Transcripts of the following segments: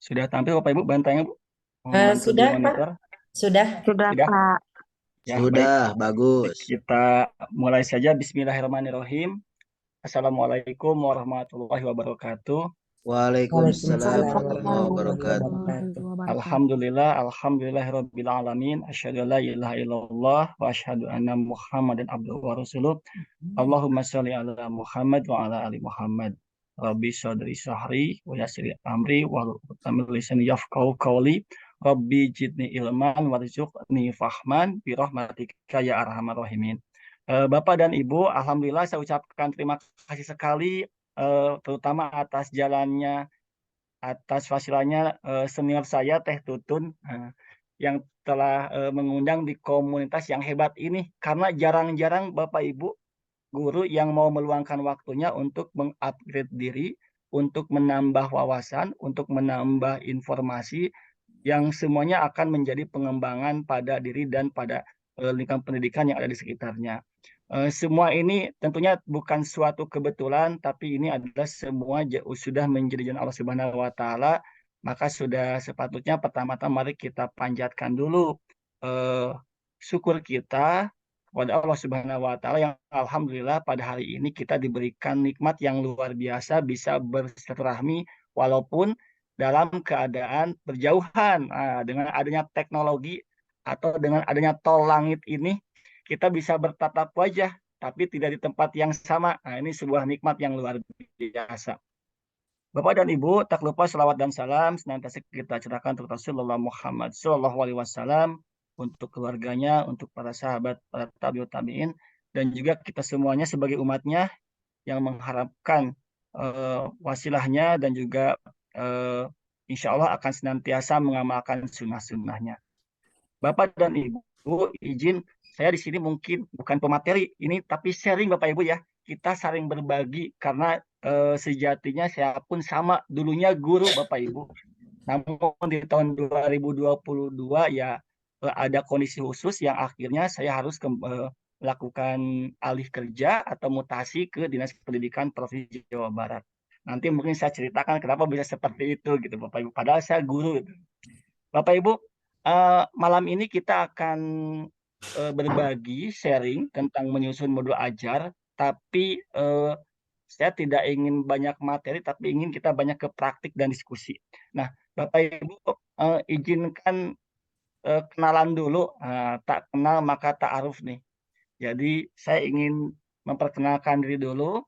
Sudah tampil Bapak Ibu bantainya Bu? Mohon bantu di Sudah, Pak. monitor. Sudah. Sudah, Sudah? Pak. Ya, baik. Sudah, bagus. Kita mulai saja. Bismillahirrahmanirrahim. Assalamualaikum warahmatullahi wabarakatuh. Waalaikumsalam Waalaikumsalam warahmatullahi warahmatullahi wabarakatuh. Warahmatullahi wabarakatuh. wabarakatuh. Alhamdulillahirabbil alamin. Asyhadu an la ilaha illallah wa asyhadu anna Muhammadan abduhu wa rasuluh. Allahumma sholli ala Muhammad wa ala ali Muhammad. Rabbi shodri sahri wa yassir amri wa hlul lisani yafqahu qawli. Rabbi jidni ilman warzuqni fahman bi rahmatika ya arhamar rahimin. Bapak dan Ibu, alhamdulillah saya ucapkan terima kasih sekali terutama atas jalannya atas fasilanya senior saya Teh Tutun yang telah mengundang di komunitas yang hebat ini karena jarang-jarang Bapak Ibu guru yang mau meluangkan waktunya untuk mengupgrade diri, untuk menambah wawasan, untuk menambah informasi yang semuanya akan menjadi pengembangan pada diri dan pada lingkungan pendidikan yang ada di sekitarnya. Semua ini tentunya bukan suatu kebetulan, tapi ini adalah semua sudah menjadi jalan Allah Subhanahu wa Ta'ala. Maka sudah sepatutnya pertama-tama mari kita panjatkan dulu eh, syukur kita kepada Allah Subhanahu wa Ta'ala yang alhamdulillah pada hari ini kita diberikan nikmat yang luar biasa bisa bersilaturahmi walaupun dalam keadaan berjauhan. Dengan adanya teknologi atau dengan adanya tol langit ini kita bisa bertatap wajah tapi tidak di tempat yang sama. Nah, ini sebuah nikmat yang luar biasa. Bapak dan Ibu, tak lupa selawat dan salam senantiasa kita curahkan untuk Rasulullah Muhammad SAW untuk keluarganya, untuk para sahabat, para tabiut tabiin, dan juga kita semuanya sebagai umatnya yang mengharapkan wasilahnya dan juga insya Allah akan senantiasa mengamalkan sunnah-sunnahnya. Bapak dan Ibu, izin saya di sini mungkin bukan pemateri ini, tapi sharing Bapak Ibu ya. Kita saling berbagi karena sejatinya saya pun sama dulunya guru Bapak Ibu. Namun di tahun 2022 ya ada kondisi khusus yang akhirnya saya harus melakukan alih kerja atau mutasi ke Dinas Pendidikan Provinsi Jawa Barat. Nanti mungkin saya ceritakan kenapa bisa seperti itu gitu Bapak Ibu. Padahal saya guru gitu. Bapak Ibu, malam ini kita akan berbagi sharing tentang menyusun modul ajar, tapi saya tidak ingin banyak materi, tapi ingin kita banyak ke praktik dan diskusi. Nah, Bapak Ibu, izinkan kenalan dulu, tak kenal maka tak aruf nih. Jadi saya ingin memperkenalkan diri dulu.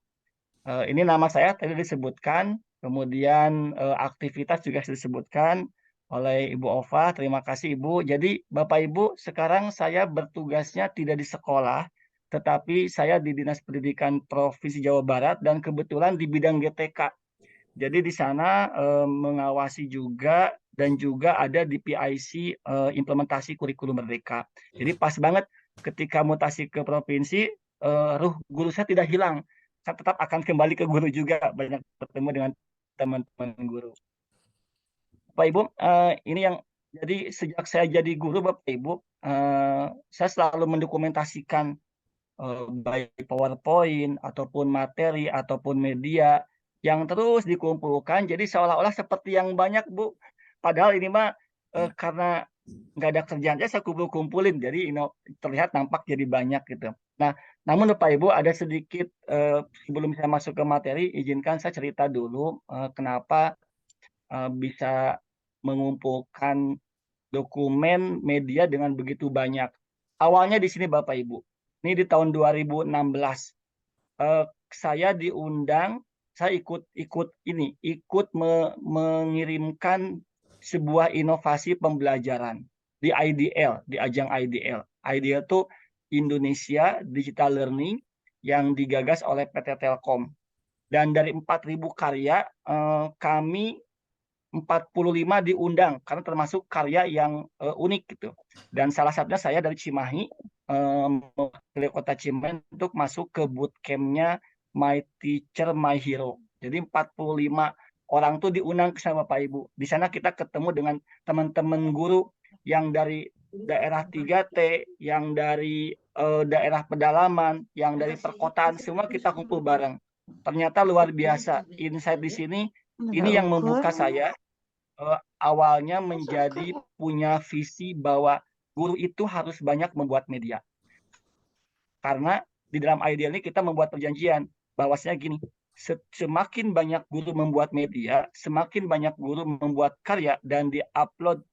Ini nama saya tadi disebutkan, kemudian aktivitas juga disebutkan oleh Ibu Ova. Terima kasih Ibu. Jadi Bapak Ibu, sekarang saya bertugasnya tidak di sekolah, tetapi saya di Dinas Pendidikan Provinsi Jawa Barat dan kebetulan di bidang GTK. Jadi di sana mengawasi juga dan juga ada di PIC implementasi kurikulum merdeka. Jadi pas banget ketika mutasi ke provinsi, ruh guru saya tidak hilang. Saya tetap akan kembali ke guru juga, banyak bertemu dengan teman-teman guru. Bapak Ibu, ini yang jadi sejak saya jadi guru Bapak Ibu, saya selalu mendokumentasikan baik PowerPoint ataupun materi ataupun media yang terus dikumpulkan. Jadi seolah-olah seperti yang banyak Bu. Padahal ini mah karena nggak ada kerjaan saya kumpulin. Jadi terlihat nampak jadi banyak gitu. Nah, namun Bapak Ibu ada sedikit sebelum saya masuk ke materi, izinkan saya cerita dulu kenapa bisa mengumpulkan dokumen media dengan begitu banyak. Awalnya di sini Bapak Ibu. Ini di tahun 2016. Saya diundang, saya ikut mengirimkan sebuah inovasi pembelajaran di IDL, di ajang IDL. IDL itu Indonesia Digital Learning yang digagas oleh PT Telkom. Dan dari 4.000 karya, kami 45 diundang karena termasuk karya yang unik gitu. Dan salah satunya saya dari Cimahi, mewakili kota Cimahi untuk masuk ke bootcampnya My Teacher My Hero. Jadi 45 orang tuh diundang ke sana Bapak Ibu. Di sana kita ketemu dengan teman-teman guru yang dari daerah 3T, yang dari daerah pedalaman, yang dari perkotaan, semua kita kumpul bareng. Ternyata luar biasa. Insight di sini ini yang membuka saya awalnya menjadi punya visi bahwa guru itu harus banyak membuat media. Karena di dalam ideal ini kita membuat perjanjian bahwasanya gini, semakin banyak guru membuat media, semakin banyak guru membuat karya dan diupload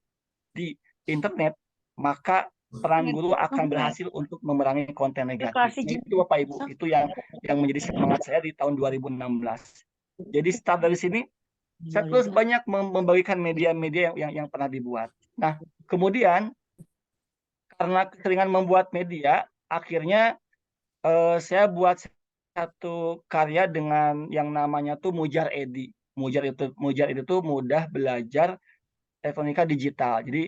di internet, maka peran guru akan berhasil untuk memerangi konten negatif. Nah, itu Bapak Ibu, itu yang menjadi semangat saya di tahun 2016. Jadi start dari sini, saya terus banyak membagikan media-media yang pernah dibuat. Nah, kemudian karena keseringan membuat media, akhirnya saya buat satu karya dengan yang namanya tuh Mujar Edi. Mujar itu tuh mudah belajar elektronika digital. Jadi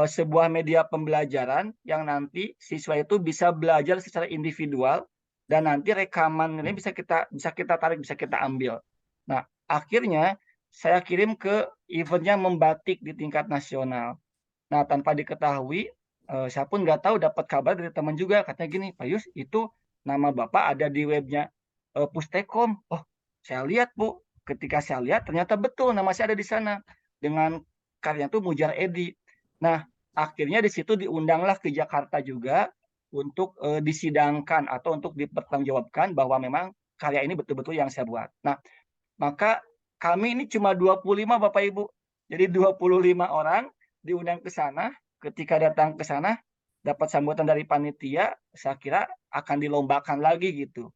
sebuah media pembelajaran yang nanti siswa itu bisa belajar secara individual dan nanti rekaman ini bisa kita tarik, bisa kita ambil. Nah, akhirnya saya kirim ke eventnya Membatik di tingkat nasional. Nah, tanpa diketahui, saya pun nggak tahu, dapat kabar dari teman juga, katanya gini, Pak Yus, itu nama Bapak ada di webnya Pustekom. Oh, saya lihat, Bu. Ketika saya lihat, ternyata betul nama saya ada di sana. Dengan karya itu Mujar Edi. Nah, akhirnya di situ diundanglah ke Jakarta juga untuk disidangkan atau untuk dipertanggungjawabkan bahwa memang karya ini betul-betul yang saya buat. Nah, maka kami ini cuma 25 Bapak Ibu. Jadi 25 orang diundang ke sana. Ketika datang ke sana, dapat sambutan dari panitia, saya kira akan dilombakan lagi gitu.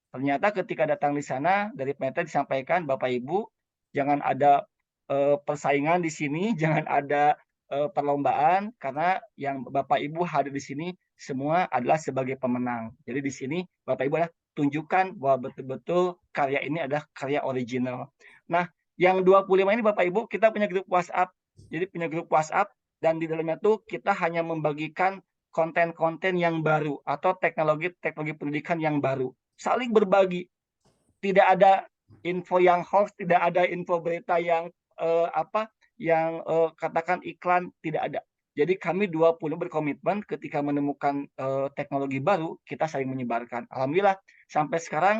Ternyata ketika datang di sana, dari panitia disampaikan, Bapak Ibu, jangan ada persaingan di sini, jangan ada perlombaan, karena yang Bapak Ibu hadir di sini semua adalah sebagai pemenang. Jadi di sini Bapak Ibu adalah tunjukkan bahwa betul-betul karya ini adalah karya original. Nah, yang 25 ini Bapak Ibu, kita punya grup WhatsApp. Jadi punya grup WhatsApp, dan di dalamnya tuh kita hanya membagikan konten-konten yang baru atau teknologi pendidikan yang baru. Saling berbagi. Tidak ada info yang hoax, tidak ada info berita yang katakan iklan, tidak ada. Jadi kami 20 berkomitmen ketika menemukan teknologi baru, kita saling menyebarkan. Alhamdulillah sampai sekarang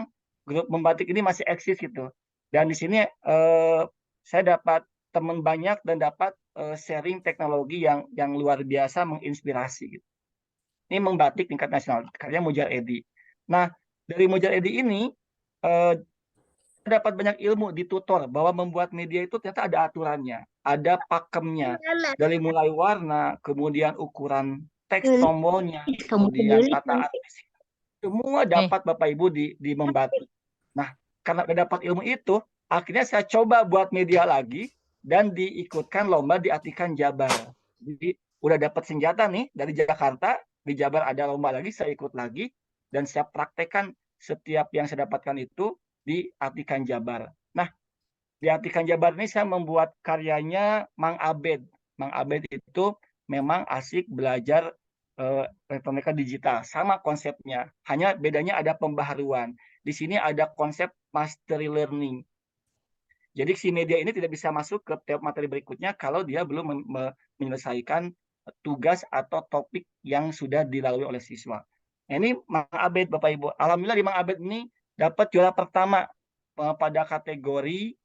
grup Membatik ini masih eksis gitu. Dan di sini saya dapat teman banyak dan dapat sharing teknologi yang luar biasa menginspirasi gitu. Ini Membatik tingkat nasional, karya Mujar Edi. Nah, dari Mujar Edi ini dapat banyak ilmu di tutor bahwa membuat media itu ternyata ada aturannya, ada pakemnya, dari mulai warna, kemudian ukuran teks tombolnya, kemudian tata arti, semua dapat Bapak Ibu di Membatik. Nah, karena udah dapat ilmu itu, akhirnya saya coba buat media lagi dan diikutkan lomba di Atikan Jabar. Jadi udah dapat senjata nih dari Jakarta, di Jabar ada lomba lagi, saya ikut lagi dan saya praktekkan setiap yang saya dapatkan itu di Atikan Jabar. Nah, di Atikan Jabar ini saya membuat karyanya Mang Abed. Mang Abed itu memang asik belajar elektronika digital, sama konsepnya. Hanya bedanya ada pembaharuan. Di sini ada konsep mastery learning. Jadi si media ini tidak bisa masuk ke materi berikutnya kalau dia belum menyelesaikan tugas atau topik yang sudah dilalui oleh siswa. Nah, ini Mang Abed Bapak Ibu. Alhamdulillah di Mang Abed ini dapat juara pertama pada kategori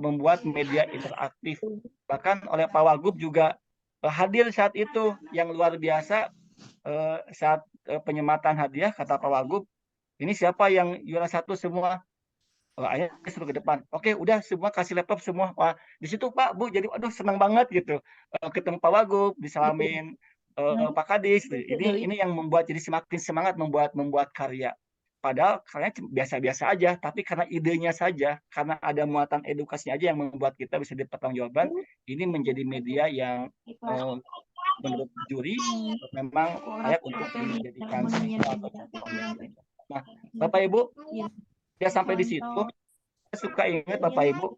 membuat media interaktif. Bahkan oleh Pak Wagub juga hadir saat itu, yang luar biasa. Saat penyematan hadiah, kata Pak Wagub, ini siapa yang juara satu semua? Ayah suruh ke depan. Oke, udah semua kasih laptop semua. Wah, di situ Pak, Bu, jadi aduh senang banget gitu. Ketemu Pak Wagub, disalamin Pak Kadis. Ini yang membuat jadi semakin semangat membuat karya. Padahal karyanya biasa-biasa aja, tapi karena idenya saja, karena ada muatan edukasinya aja yang membuat kita bisa dipertanggungjawabkan, ini menjadi media yang menurut juri memang layak untuk dijadikan siswa atau contohnya. Nah, Bapak Ibu, ya sampai di situ saya suka ingat Bapak Ibu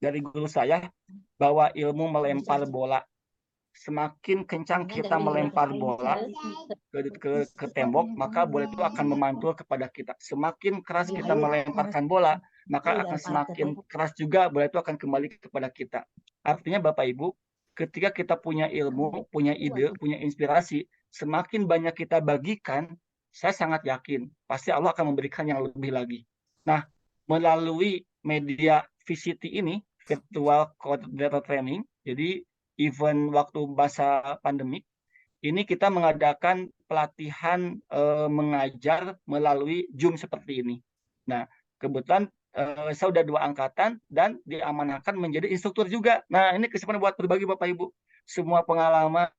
dari guru saya bahwa ilmu melempar bola, semakin kencang kita melempar bola ke tembok, maka bola itu akan memantul kepada kita. Semakin keras kita melemparkan bola, maka akan semakin keras juga bola itu akan kembali kepada kita. Artinya Bapak Ibu, ketika kita punya ilmu, punya ide, punya inspirasi, semakin banyak kita bagikan, saya sangat yakin pasti Allah akan memberikan yang lebih lagi. Nah, melalui media VCT ini, virtual coordinator training. Jadi event waktu masa pandemik ini kita mengadakan pelatihan mengajar melalui Zoom seperti ini. Nah, kebetulan saya sudah 2 angkatan dan diamanahkan menjadi instruktur juga. Nah, ini kesempatan buat berbagi Bapak Ibu. Semua pengalaman,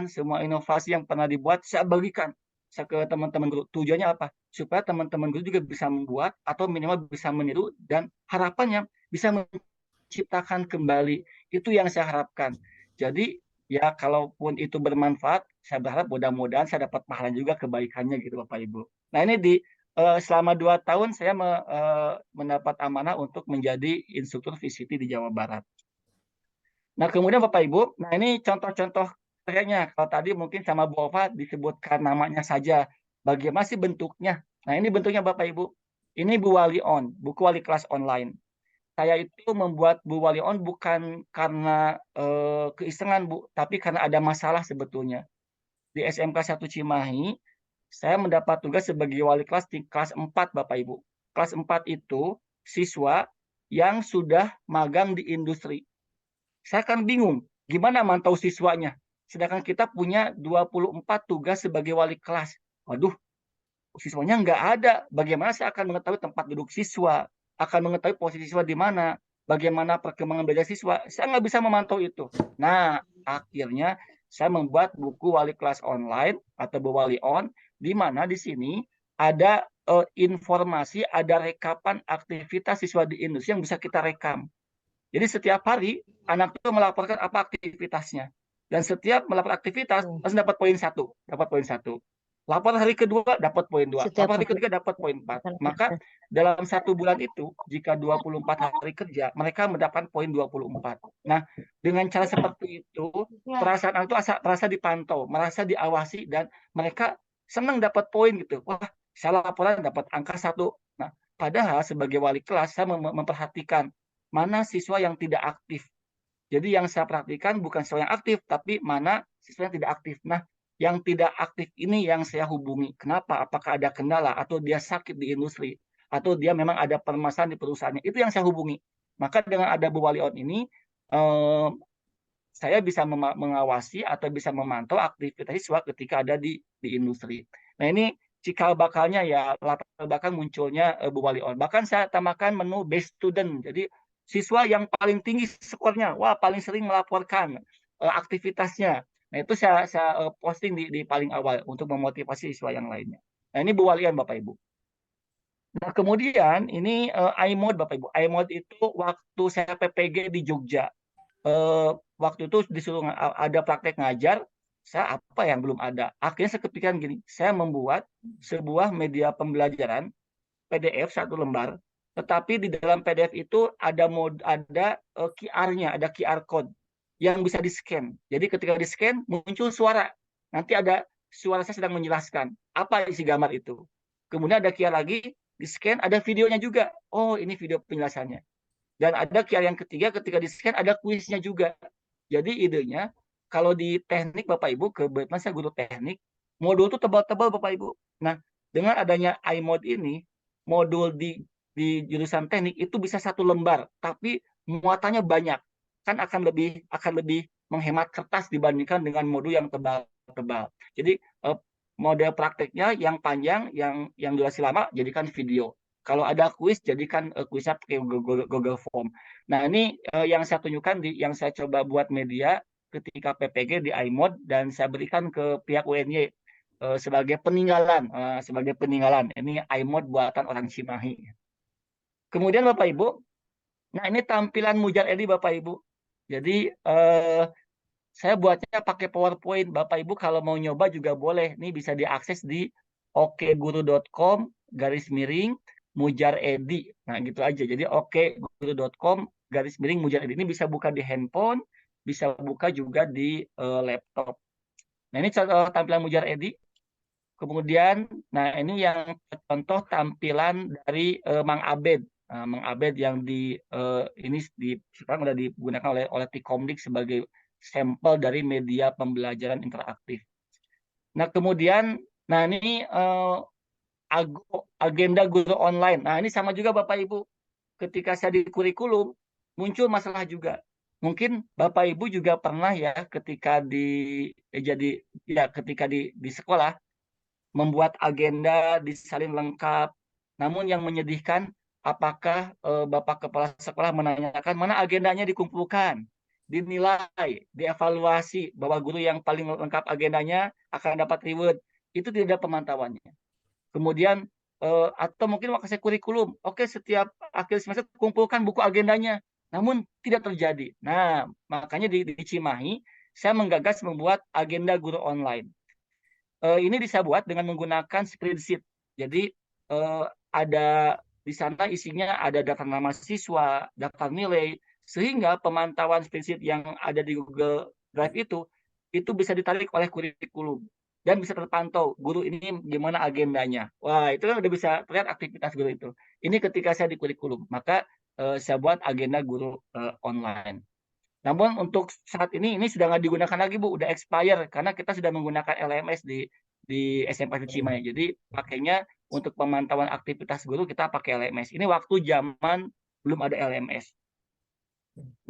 semua inovasi yang pernah dibuat, saya bagikan saya ke teman-teman guru. Tujuannya apa? Supaya teman-teman guru juga bisa membuat atau minimal bisa meniru dan harapannya bisa menciptakan kembali. Itu yang saya harapkan. Jadi ya kalaupun itu bermanfaat, saya berharap mudah-mudahan saya dapat pahala juga kebaikannya gitu Bapak Ibu. Nah ini selama 2 tahun saya mendapat amanah untuk menjadi instruktur VCT di Jawa Barat. Nah kemudian Bapak Ibu, nah ini contoh-contoh kayaknya kalau tadi mungkin sama Bu Ova disebutkan namanya saja. Bagaimana sih bentuknya? Nah ini bentuknya Bapak Ibu. Ini Bu Wali On, buku wali kelas online. Saya itu membuat Bu Wali On bukan karena keisengan Bu, tapi karena ada masalah sebetulnya. Di SMK 1 Cimahi, saya mendapat tugas sebagai wali kelas di kelas 4 Bapak Ibu. Kelas 4 itu siswa yang sudah magang di industri. Saya kan bingung, gimana mantau siswanya? Sedangkan kita punya 24 tugas sebagai wali kelas. Waduh, siswanya nggak ada. Bagaimana saya akan mengetahui tempat duduk siswa, akan mengetahui posisi siswa di mana, bagaimana perkembangan belajar siswa. Saya nggak bisa memantau itu. Nah, akhirnya saya membuat buku wali kelas online atau Wali On, di mana di sini ada informasi, ada rekapan aktivitas siswa di industri yang bisa kita rekam. Jadi setiap hari anak itu melaporkan apa aktivitasnya. Dan setiap melakukan aktivitas langsung dapat poin 1, dapat poin 1. Lapor hari kedua dapat poin 2, Setiap lapor hari hari ketiga dapat poin 4. Maka dalam 1 bulan itu, jika 24 hari kerja, mereka mendapat poin 24. Nah, dengan cara seperti itu, perasaan anak itu terasa dipantau, merasa diawasi, dan mereka senang dapat poin gitu. Wah, saya laporan dapat angka 1. Nah, padahal sebagai wali kelas, saya memperhatikan mana siswa yang tidak aktif. Jadi yang saya perhatikan bukan siswa yang aktif, tapi mana siswa yang tidak aktif. Nah, yang tidak aktif ini yang saya hubungi. Kenapa? Apakah ada kendala atau dia sakit di industri atau dia memang ada permasalahan di perusahaannya? Itu yang saya hubungi. Maka dengan ada Bu Wali On ini, saya bisa mengawasi atau bisa memantau aktivitas siswa ketika ada di industri. Nah ini cikal bakalnya ya latar belakang munculnya Bu Wali On. Bahkan saya tambahkan menu best student. Jadi siswa yang paling tinggi skornya, wah paling sering melaporkan aktivitasnya. Nah itu saya posting di paling awal untuk memotivasi siswa yang lainnya. Nah ini Bu Wali On Bapak Ibu. Nah kemudian ini iMode Bapak Ibu. iMode itu waktu saya PPG di Jogja. Waktu itu disuruh ada praktek ngajar, saya apa yang belum ada. Akhirnya saya kepikiran gini, saya membuat sebuah media pembelajaran PDF 1 lembar, tetapi di dalam PDF itu ada QR-nya, ada QR code yang bisa di-scan. Jadi ketika di-scan muncul suara. Nanti ada suara saya sedang menjelaskan apa isi gambar itu. Kemudian ada QR lagi, di-scan ada videonya juga. Oh, ini video penjelasannya. Dan ada QR yang ketiga ketika di-scan ada kuisnya juga. Jadi idenya kalau di teknik Bapak Ibu, kebetulan saya guru teknik, modul itu tebal-tebal Bapak Ibu. Nah, dengan adanya iMode ini, modul di jurusan teknik itu bisa 1 lembar, tapi muatannya banyak. Kan akan lebih menghemat kertas dibandingkan dengan modul yang tebal-tebal. Jadi model prakteknya yang panjang, yang durasi lama jadikan video. Kalau ada kuis, jadikan kuisnya pakai Google Form. Nah, ini yang saya tunjukkan, yang saya coba buat media ketika PPG di iMode, dan saya berikan ke pihak UNY sebagai peninggalan. Ini iMode buatan orang Cimahi. Kemudian Bapak Ibu, nah ini tampilan Mujar Edi Bapak Ibu. Jadi saya buatnya pakai PowerPoint. Bapak Ibu kalau mau nyoba juga boleh. Ini bisa diakses di okguru.com /Mujar Edi. Nah gitu aja. Jadi okguru.com /Mujar Edi. Ini bisa buka di handphone, bisa buka juga di laptop. Nah ini tampilan Mujar Edi. Kemudian, nah ini yang contoh tampilan dari Mang Abed. Nah, Mang Abed yang ini sekarang sudah digunakan oleh T-Komdik sebagai sampel dari media pembelajaran interaktif. Nah kemudian, nah ini agenda guru online. Nah ini sama juga Bapak Ibu. Ketika saya di kurikulum, muncul masalah juga. Mungkin Bapak Ibu juga pernah ya ketika di sekolah membuat agenda disalin lengkap. Namun yang menyedihkan, apakah Bapak Kepala Sekolah menanyakan mana agendanya dikumpulkan, dinilai, dievaluasi bahwa guru yang paling lengkap agendanya akan dapat reward. Itu tidak ada pemantauannya. Kemudian atau mungkin makasih kurikulum. Oke, setiap akhir semester kumpulkan buku agendanya. Namun tidak terjadi. Nah, makanya di Cimahi saya menggagas membuat agenda guru online. Ini bisa buat dengan menggunakan spreadsheet. Jadi ada di sana isinya ada data nama siswa, daftar nilai, sehingga pemantauan spreadsheet yang ada di Google Drive itu bisa ditarik oleh kurikulum dan bisa terpantau guru ini gimana agendanya. Wah, itu kan udah bisa terlihat aktivitas guru itu. Ini ketika saya di kurikulum, maka saya buat agenda guru online. Namun untuk saat ini sudah nggak digunakan lagi Bu, udah expire karena kita sudah menggunakan LMS di SMK Cimahi. Jadi pakainya untuk pemantauan aktivitas guru kita pakai LMS. Ini waktu zaman belum ada LMS.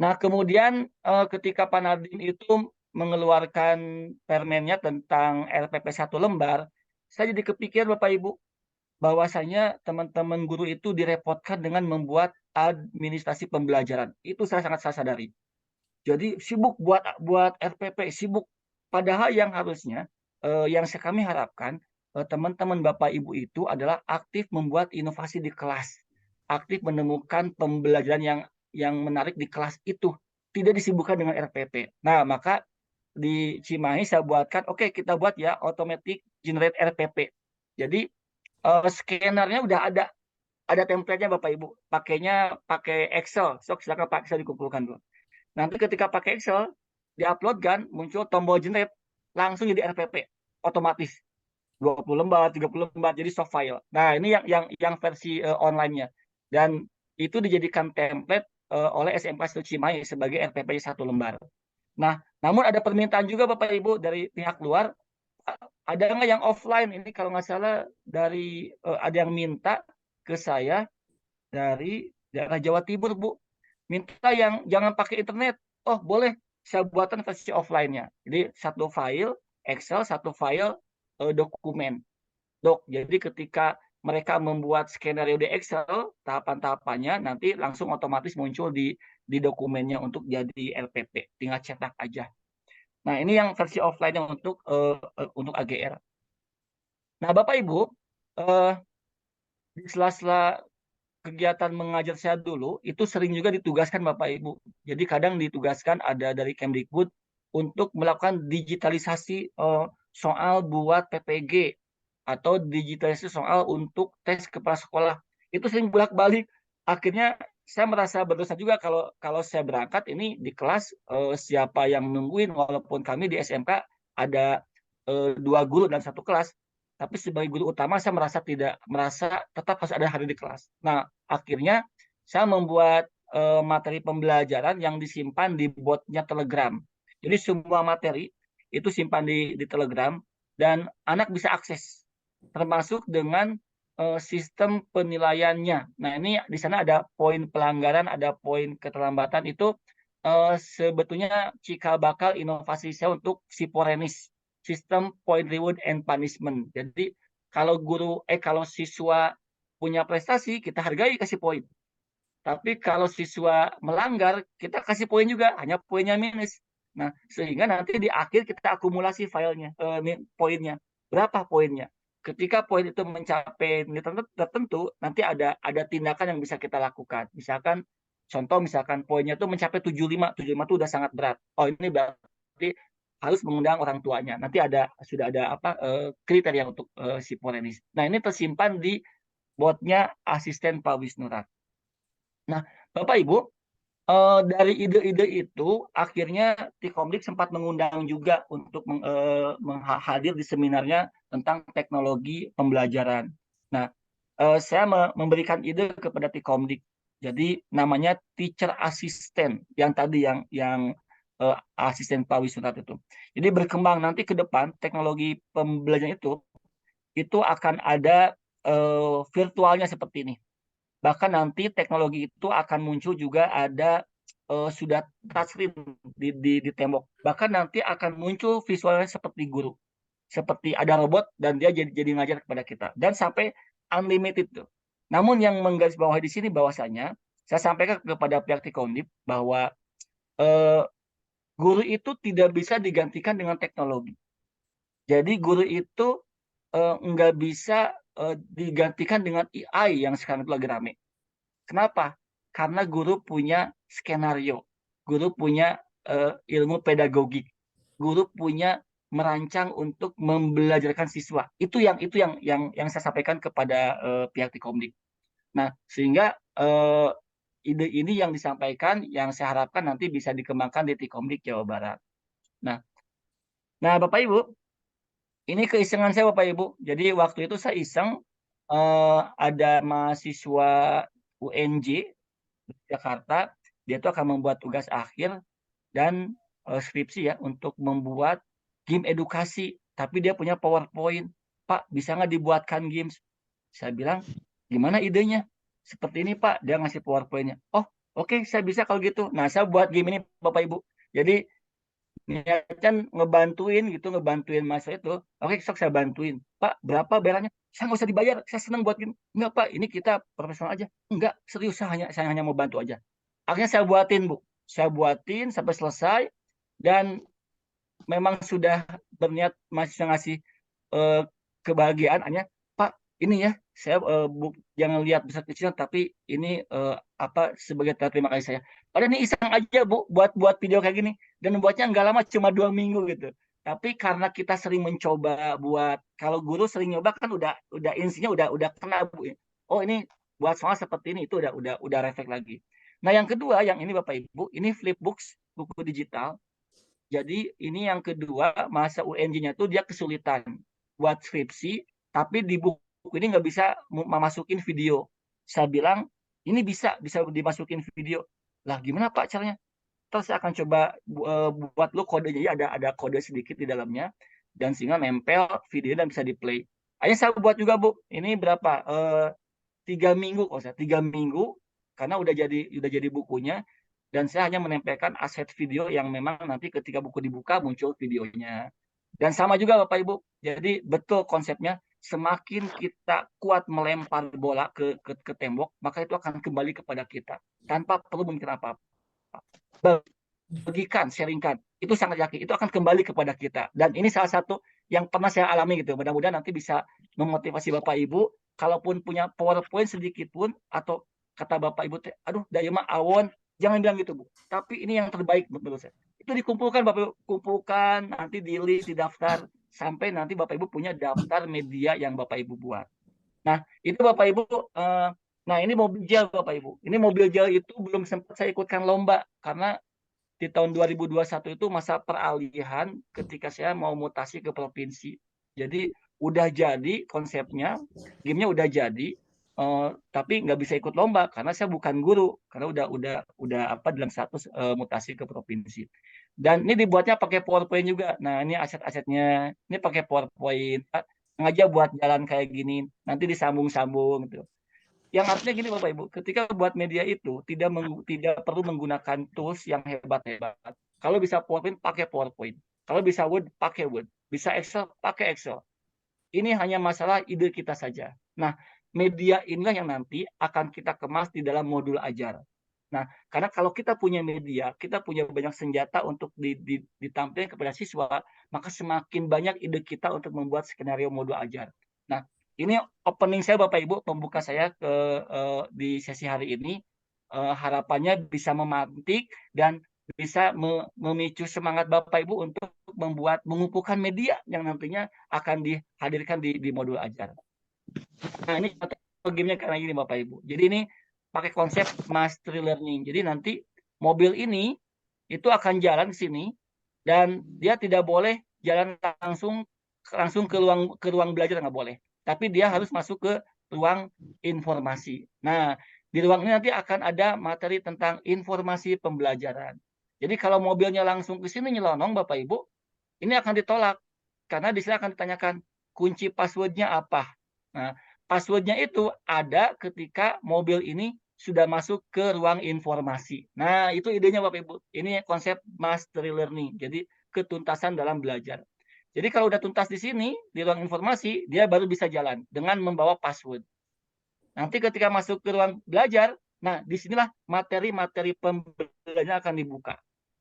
Nah, kemudian ketika Pak Nadiem itu mengeluarkan permennya tentang RPP 1 lembar, saya jadi kepikir Bapak Ibu, bahwasanya teman-teman guru itu direpotkan dengan membuat administrasi pembelajaran. Itu saya sadari. Jadi sibuk buat buat RPP, sibuk. Padahal yang harusnya yang kami harapkan teman-teman Bapak Ibu itu adalah aktif membuat inovasi di kelas, aktif menemukan pembelajaran yang menarik di kelas itu, tidak disibukkan dengan RPP. Nah, maka di Cimahi saya buatkan, oke kita buat ya automatic generate RPP. Jadi skenernya udah ada template-nya Bapak Ibu. Pakainya pakai Excel. Sok silakan Pak Excel dikumpulkan dulu. Nanti ketika pakai Excel, diupload kan, muncul tombol generate, langsung jadi RPP, otomatis. 20 lembar, 30 lembar, jadi soft file. Nah, ini yang versi online-nya. Dan itu dijadikan template oleh SMK Cimahi sebagai RPP 1 lembar. Nah, namun ada permintaan juga Bapak Ibu dari pihak luar, ada nggak yang offline? Ini kalau nggak salah dari ada yang minta ke saya dari daerah Jawa Timur, Bu. Minta yang jangan pakai internet. Oh, boleh. Saya buatkan versi offline-nya. Jadi satu file Excel, satu file dokumen. Jadi ketika mereka membuat skenario di Excel, tahapan-tahapannya nanti langsung otomatis muncul di dokumennya untuk jadi LPP. Tinggal cetak aja. Nah, ini yang versi offline-nya untuk AGR. Nah, Bapak Ibu, eh, di sela-sela kegiatan mengajar saya dulu itu sering juga ditugaskan Bapak Ibu. Jadi kadang ditugaskan ada dari Kemdikbud untuk melakukan digitalisasi soal buat PPG atau digitalisasi soal untuk tes kepala sekolah. Itu sering bolak-balik. Akhirnya saya merasa berdosa juga kalau kalau saya berangkat ini di kelas siapa yang nungguin walaupun kami di SMK ada 2 guru dalam satu kelas. Tapi sebagai guru utama saya merasa tetap harus ada hari di kelas. Nah, akhirnya saya membuat materi pembelajaran yang disimpan di botnya Telegram. Jadi semua materi itu simpan di Telegram dan anak bisa akses, termasuk dengan sistem penilaiannya. Nah, ini di sana ada poin pelanggaran, ada poin keterlambatan itu sebetulnya cikal bakal inovasi saya untuk Siporenis, sistem point reward and punishment. Jadi kalau siswa punya prestasi kita hargai kasih poin. Tapi kalau siswa melanggar kita kasih poin juga, hanya poinnya minus. Nah, sehingga nanti di akhir kita akumulasi filenya, poinnya. Berapa poinnya? Ketika poin itu mencapai nilai tertentu, nanti ada tindakan yang bisa kita lakukan. Misalkan poinnya itu mencapai 75, 75 itu udah sangat berat. Oh, ini berarti harus mengundang orang tuanya. Nanti sudah ada kriteria untuk si polenis. Nah, ini tersimpan di botnya asisten Pak Wisnurat. Nah, Bapak Ibu, dari ide-ide itu akhirnya Tikomdik sempat mengundang juga untuk hadir di seminarnya tentang teknologi pembelajaran. Nah, saya memberikan ide kepada Tikomdik. Jadi namanya teacher assistant yang tadi yang asisten Pak Wisnurat itu. Jadi berkembang nanti ke depan teknologi pembelajaran itu akan ada virtualnya seperti ini. Bahkan nanti teknologi itu akan muncul juga ada sudah touchscreen di tembok. Bahkan nanti akan muncul visualnya seperti guru, seperti ada robot dan dia jadi ngajar kepada kita dan sampai unlimited tuh. Namun yang menggarisbawahi di sini bahwasanya saya sampaikan kepada pihak Tikomdip bahwa eh, guru itu tidak bisa digantikan dengan teknologi. Jadi guru itu nggak bisa digantikan dengan AI yang sekarang itu lagi rame. Kenapa? Karena guru punya skenario, guru punya ilmu pedagogik, guru punya merancang untuk membelajarkan siswa. Itu yang saya sampaikan kepada pihak Tikomdik. Nah, sehingga ide ini yang disampaikan, yang saya harapkan nanti bisa dikembangkan di Tikomdik Jawa Barat. Nah, Bapak Ibu, ini keisengan saya Bapak Ibu. Jadi waktu itu saya iseng ada mahasiswa UNJ Jakarta, dia tuh akan membuat tugas akhir dan skripsi ya untuk membuat game edukasi, tapi dia punya PowerPoint. Pak, bisa nggak dibuatkan games? Saya bilang, gimana idenya? Seperti ini Pak, dia ngasih PowerPoint-nya. Oh, oke, saya bisa kalau gitu. Nah, saya buat game ini Bapak Ibu. Jadi niatkan ngebantuin mahasiswa itu. Oke, sok saya bantuin. Pak, berapa bayarannya? Saya nggak usah dibayar, saya senang buat game. Enggak Pak, ini kita profesional aja. Enggak, serius saya hanya mau bantu aja. Akhirnya saya buatin Bu, saya buatin sampai selesai dan memang sudah berniat masih ngasih eh, kebahagiaan hanya Pak ini ya saya jangan lihat besar kecil tapi ini apa sebagai terima kasih saya. Padahal ini iseng aja Bu buat video kayak gini dan membuatnya nggak lama cuma 2 minggu gitu. Tapi karena kita sering mencoba buat kalau guru sering nyoba kan udah insinya udah kena Bu ya. Oh ini buat soal seperti ini itu udah refleks lagi. Nah yang kedua yang ini Bapak Ibu ini Flipbooks buku digital. Jadi ini yang kedua, masa UNJ-nya tuh dia kesulitan buat skripsi, tapi di buku ini nggak bisa memasukin video. Saya bilang, ini bisa dimasukin video. Lah gimana Pak caranya? Terus saya akan coba buat lu kodenya, ya ada kode sedikit di dalamnya, dan sehingga nempel video dan bisa di play. Akhirnya saya buat juga Bu, ini berapa? 3 minggu, oh saya 3 minggu, karena udah jadi bukunya, dan saya hanya menempelkan aset video yang memang nanti ketika buku dibuka muncul videonya. Dan sama juga Bapak Ibu, jadi betul konsepnya, semakin kita kuat melempar bola ke tembok, maka itu akan kembali kepada kita tanpa perlu memikir apa-apa. Bagikan, sharingkan, itu sangat yakin, itu akan kembali kepada kita. Dan ini salah satu yang pernah saya alami gitu. Mudah-mudahan nanti bisa memotivasi Bapak Ibu, kalaupun punya PowerPoint sedikit pun, atau kata Bapak Ibu, aduh, daya mah awon, jangan bilang gitu Bu. Tapi ini yang terbaik menurut saya. Itu dikumpulkan Bapak Ibu, kumpulkan, nanti di list, di daftar, sampai nanti Bapak Ibu punya daftar media yang Bapak Ibu buat. Nah, itu Bapak Ibu, nah ini mobil gel Bapak Ibu. Ini mobil gel itu belum sempat saya ikutkan lomba, karena di tahun 2021 itu masa peralihan ketika saya mau mutasi ke provinsi. Jadi udah jadi konsepnya, gamenya udah jadi, tapi nggak bisa ikut lomba karena saya bukan guru, karena udah apa dalam status mutasi ke provinsi. Dan ini dibuatnya pakai PowerPoint juga. Nah ini aset-asetnya, ini pakai PowerPoint. Sengaja buat jalan kayak gini, nanti disambung-sambung gitu. Yang artinya gini Bapak Ibu, ketika buat media itu tidak perlu menggunakan tools yang hebat-hebat. Kalau bisa PowerPoint, pakai PowerPoint. Kalau bisa Word, pakai Word. Bisa Excel, pakai Excel. Ini hanya masalah ide kita saja. Nah, media inilah yang nanti akan kita kemas di dalam modul ajar. Nah, karena kalau kita punya media, kita punya banyak senjata untuk ditampilkan kepada siswa, maka semakin banyak ide kita untuk membuat skenario modul ajar. Nah, ini opening saya Bapak Ibu, pembuka saya di sesi hari ini. Harapannya bisa memantik dan bisa memicu semangat Bapak Ibu untuk mengumpulkan media yang nantinya akan dihadirkan di modul ajar. Nah, ini gamenya karena gini Bapak Ibu. Jadi ini pakai konsep mastery learning. Jadi nanti mobil ini itu akan jalan ke sini dan dia tidak boleh jalan langsung ke ruang belajar, nggak boleh. Tapi dia harus masuk ke ruang informasi. Nah, di ruang ini nanti akan ada materi tentang informasi pembelajaran. Jadi kalau mobilnya langsung ke sini nyelonong Bapak Ibu, ini akan ditolak karena di sini akan ditanyakan kunci passwordnya apa. Nah, passwordnya itu ada ketika mobil ini sudah masuk ke ruang informasi. Nah, itu idenya Bapak Ibu. Ini konsep mastery learning. Jadi ketuntasan dalam belajar. Jadi kalau udah tuntas di sini, di ruang informasi, dia baru bisa jalan dengan membawa password. Nanti ketika masuk ke ruang belajar, nah disinilah materi-materi pembelajaran akan dibuka.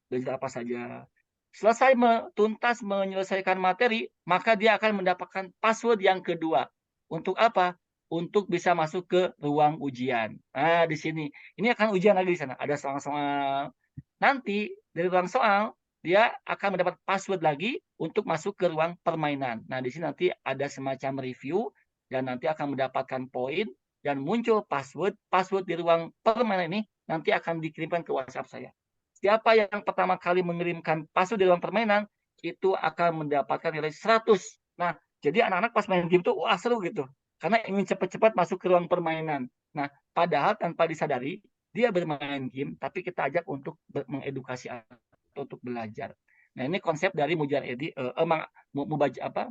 Belajar apa saja. Selesai tuntas menyelesaikan materi, maka dia akan mendapatkan password yang kedua. Untuk apa? Untuk bisa masuk ke ruang ujian. Nah, di sini. Ini akan ujian lagi di sana. Ada soal-soal. Nanti dari ruang soal, dia akan mendapat password lagi untuk masuk ke ruang permainan. Nah, di sini nanti ada semacam review dan nanti akan mendapatkan poin dan muncul password di ruang permainan ini nanti akan dikirimkan ke WhatsApp saya. Siapa yang pertama kali mengirimkan password di ruang permainan itu akan mendapatkan nilai 100. Nah, jadi anak-anak pas main game itu wah seru gitu. Karena ingin cepat-cepat masuk ke ruang permainan. Nah, padahal tanpa disadari dia bermain game, tapi kita ajak untuk mengedukasi atau untuk belajar. Nah, ini konsep dari Mujar Edi,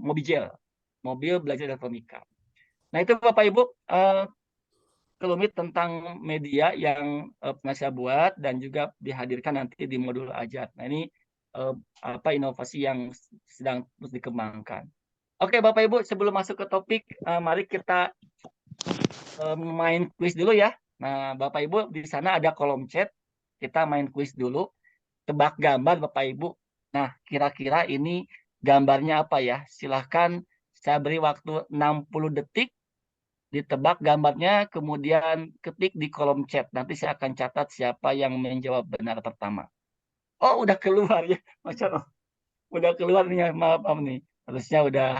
Mobijel, mobil belajar elektronika. Nah, itu Bapak Ibu kelumit tentang media yang pernah saya buat dan juga dihadirkan nanti di modul ajar. Nah, ini inovasi yang sedang terus dikembangkan. Oke, Bapak Ibu, sebelum masuk ke topik, mari kita main kuis dulu ya. Nah, Bapak Ibu di sana ada kolom chat. Kita main kuis dulu. Tebak gambar Bapak Ibu. Nah, kira-kira ini gambarnya apa ya? Silahkan saya beri waktu 60 detik. Ditebak gambarnya, kemudian ketik di kolom chat. Nanti saya akan catat siapa yang menjawab benar pertama. Oh, udah keluar ya. Masya Allah. Udah keluar nih, maaf, maaf nih. Harusnya udah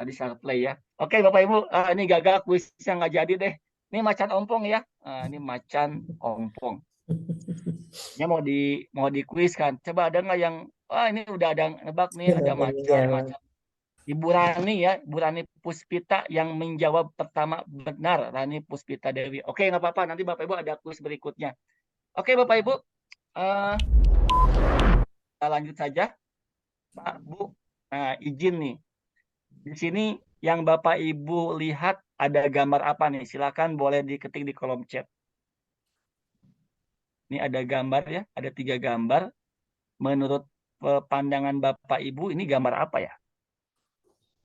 tadi saya play ya. Oke, Bapak Ibu, ini gagal kuisnya nggak jadi deh. Ini macan ompong ya. Ini macan ompong. Ini mau di kuis kan. Coba ada nggak yang, ini udah ada nebak nih, ada macan. Ibu Rani ya, Ibu Rani Puspita yang menjawab pertama benar, Rani Puspita Dewi. Oke, nggak apa-apa, nanti Bapak Ibu ada kuis berikutnya. Oke, Bapak Ibu, eh, kita lanjut saja, Pak Bu. Nah, izin nih, di sini yang Bapak Ibu lihat ada gambar apa nih? Silakan boleh diketik di kolom chat. Ini ada gambar ya, ada 3 gambar. Menurut pandangan Bapak Ibu, ini gambar apa ya?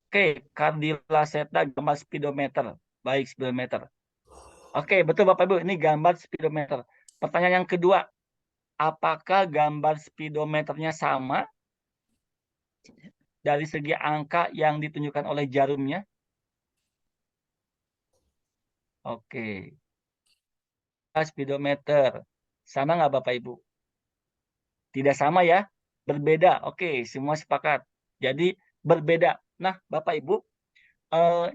Oke, Cardilla Seta gambar speedometer. Baik, speedometer. Oke, betul Bapak Ibu, ini gambar speedometer. Pertanyaan yang kedua, apakah gambar speedometernya sama dari segi angka yang ditunjukkan oleh jarumnya? Oke, speedometer. Sama nggak Bapak Ibu? Tidak sama ya? Berbeda. Oke, semua sepakat. Jadi berbeda. Nah, Bapak Ibu, eh,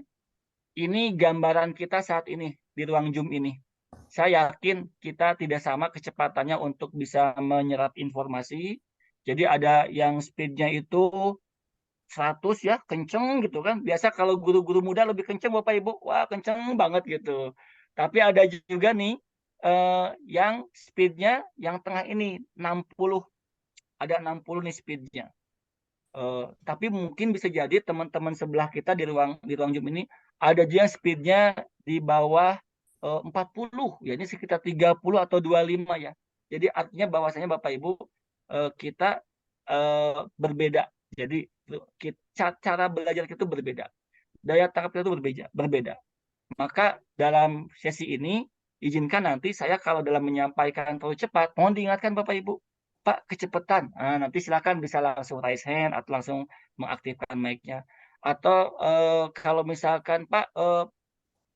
ini gambaran kita saat ini di ruang Zoom ini. Saya yakin kita tidak sama kecepatannya untuk bisa menyerap informasi. Jadi ada yang speednya itu 100 ya, kenceng gitu kan. Biasa kalau guru-guru muda lebih kenceng Bapak Ibu, wah kenceng banget gitu. Tapi ada juga nih yang speednya yang tengah ini 60. Ada 60 nih speednya. Tapi mungkin bisa jadi teman-teman sebelah kita di ruang Zoom ini ada juga yang speednya di bawah 40 ya, ini sekitar 30 atau 25 ya. Jadi artinya bahwasanya Bapak Ibu kita berbeda. Jadi cara belajar kita itu berbeda. Daya tangkap kita itu berbeda. Maka dalam sesi ini izinkan nanti saya kalau dalam menyampaikan terlalu cepat, mohon diingatkan Bapak Ibu. Pak, kecepatan. Nanti silakan bisa langsung raise hand atau langsung mengaktifkan mic-nya. Atau kalau misalkan Pak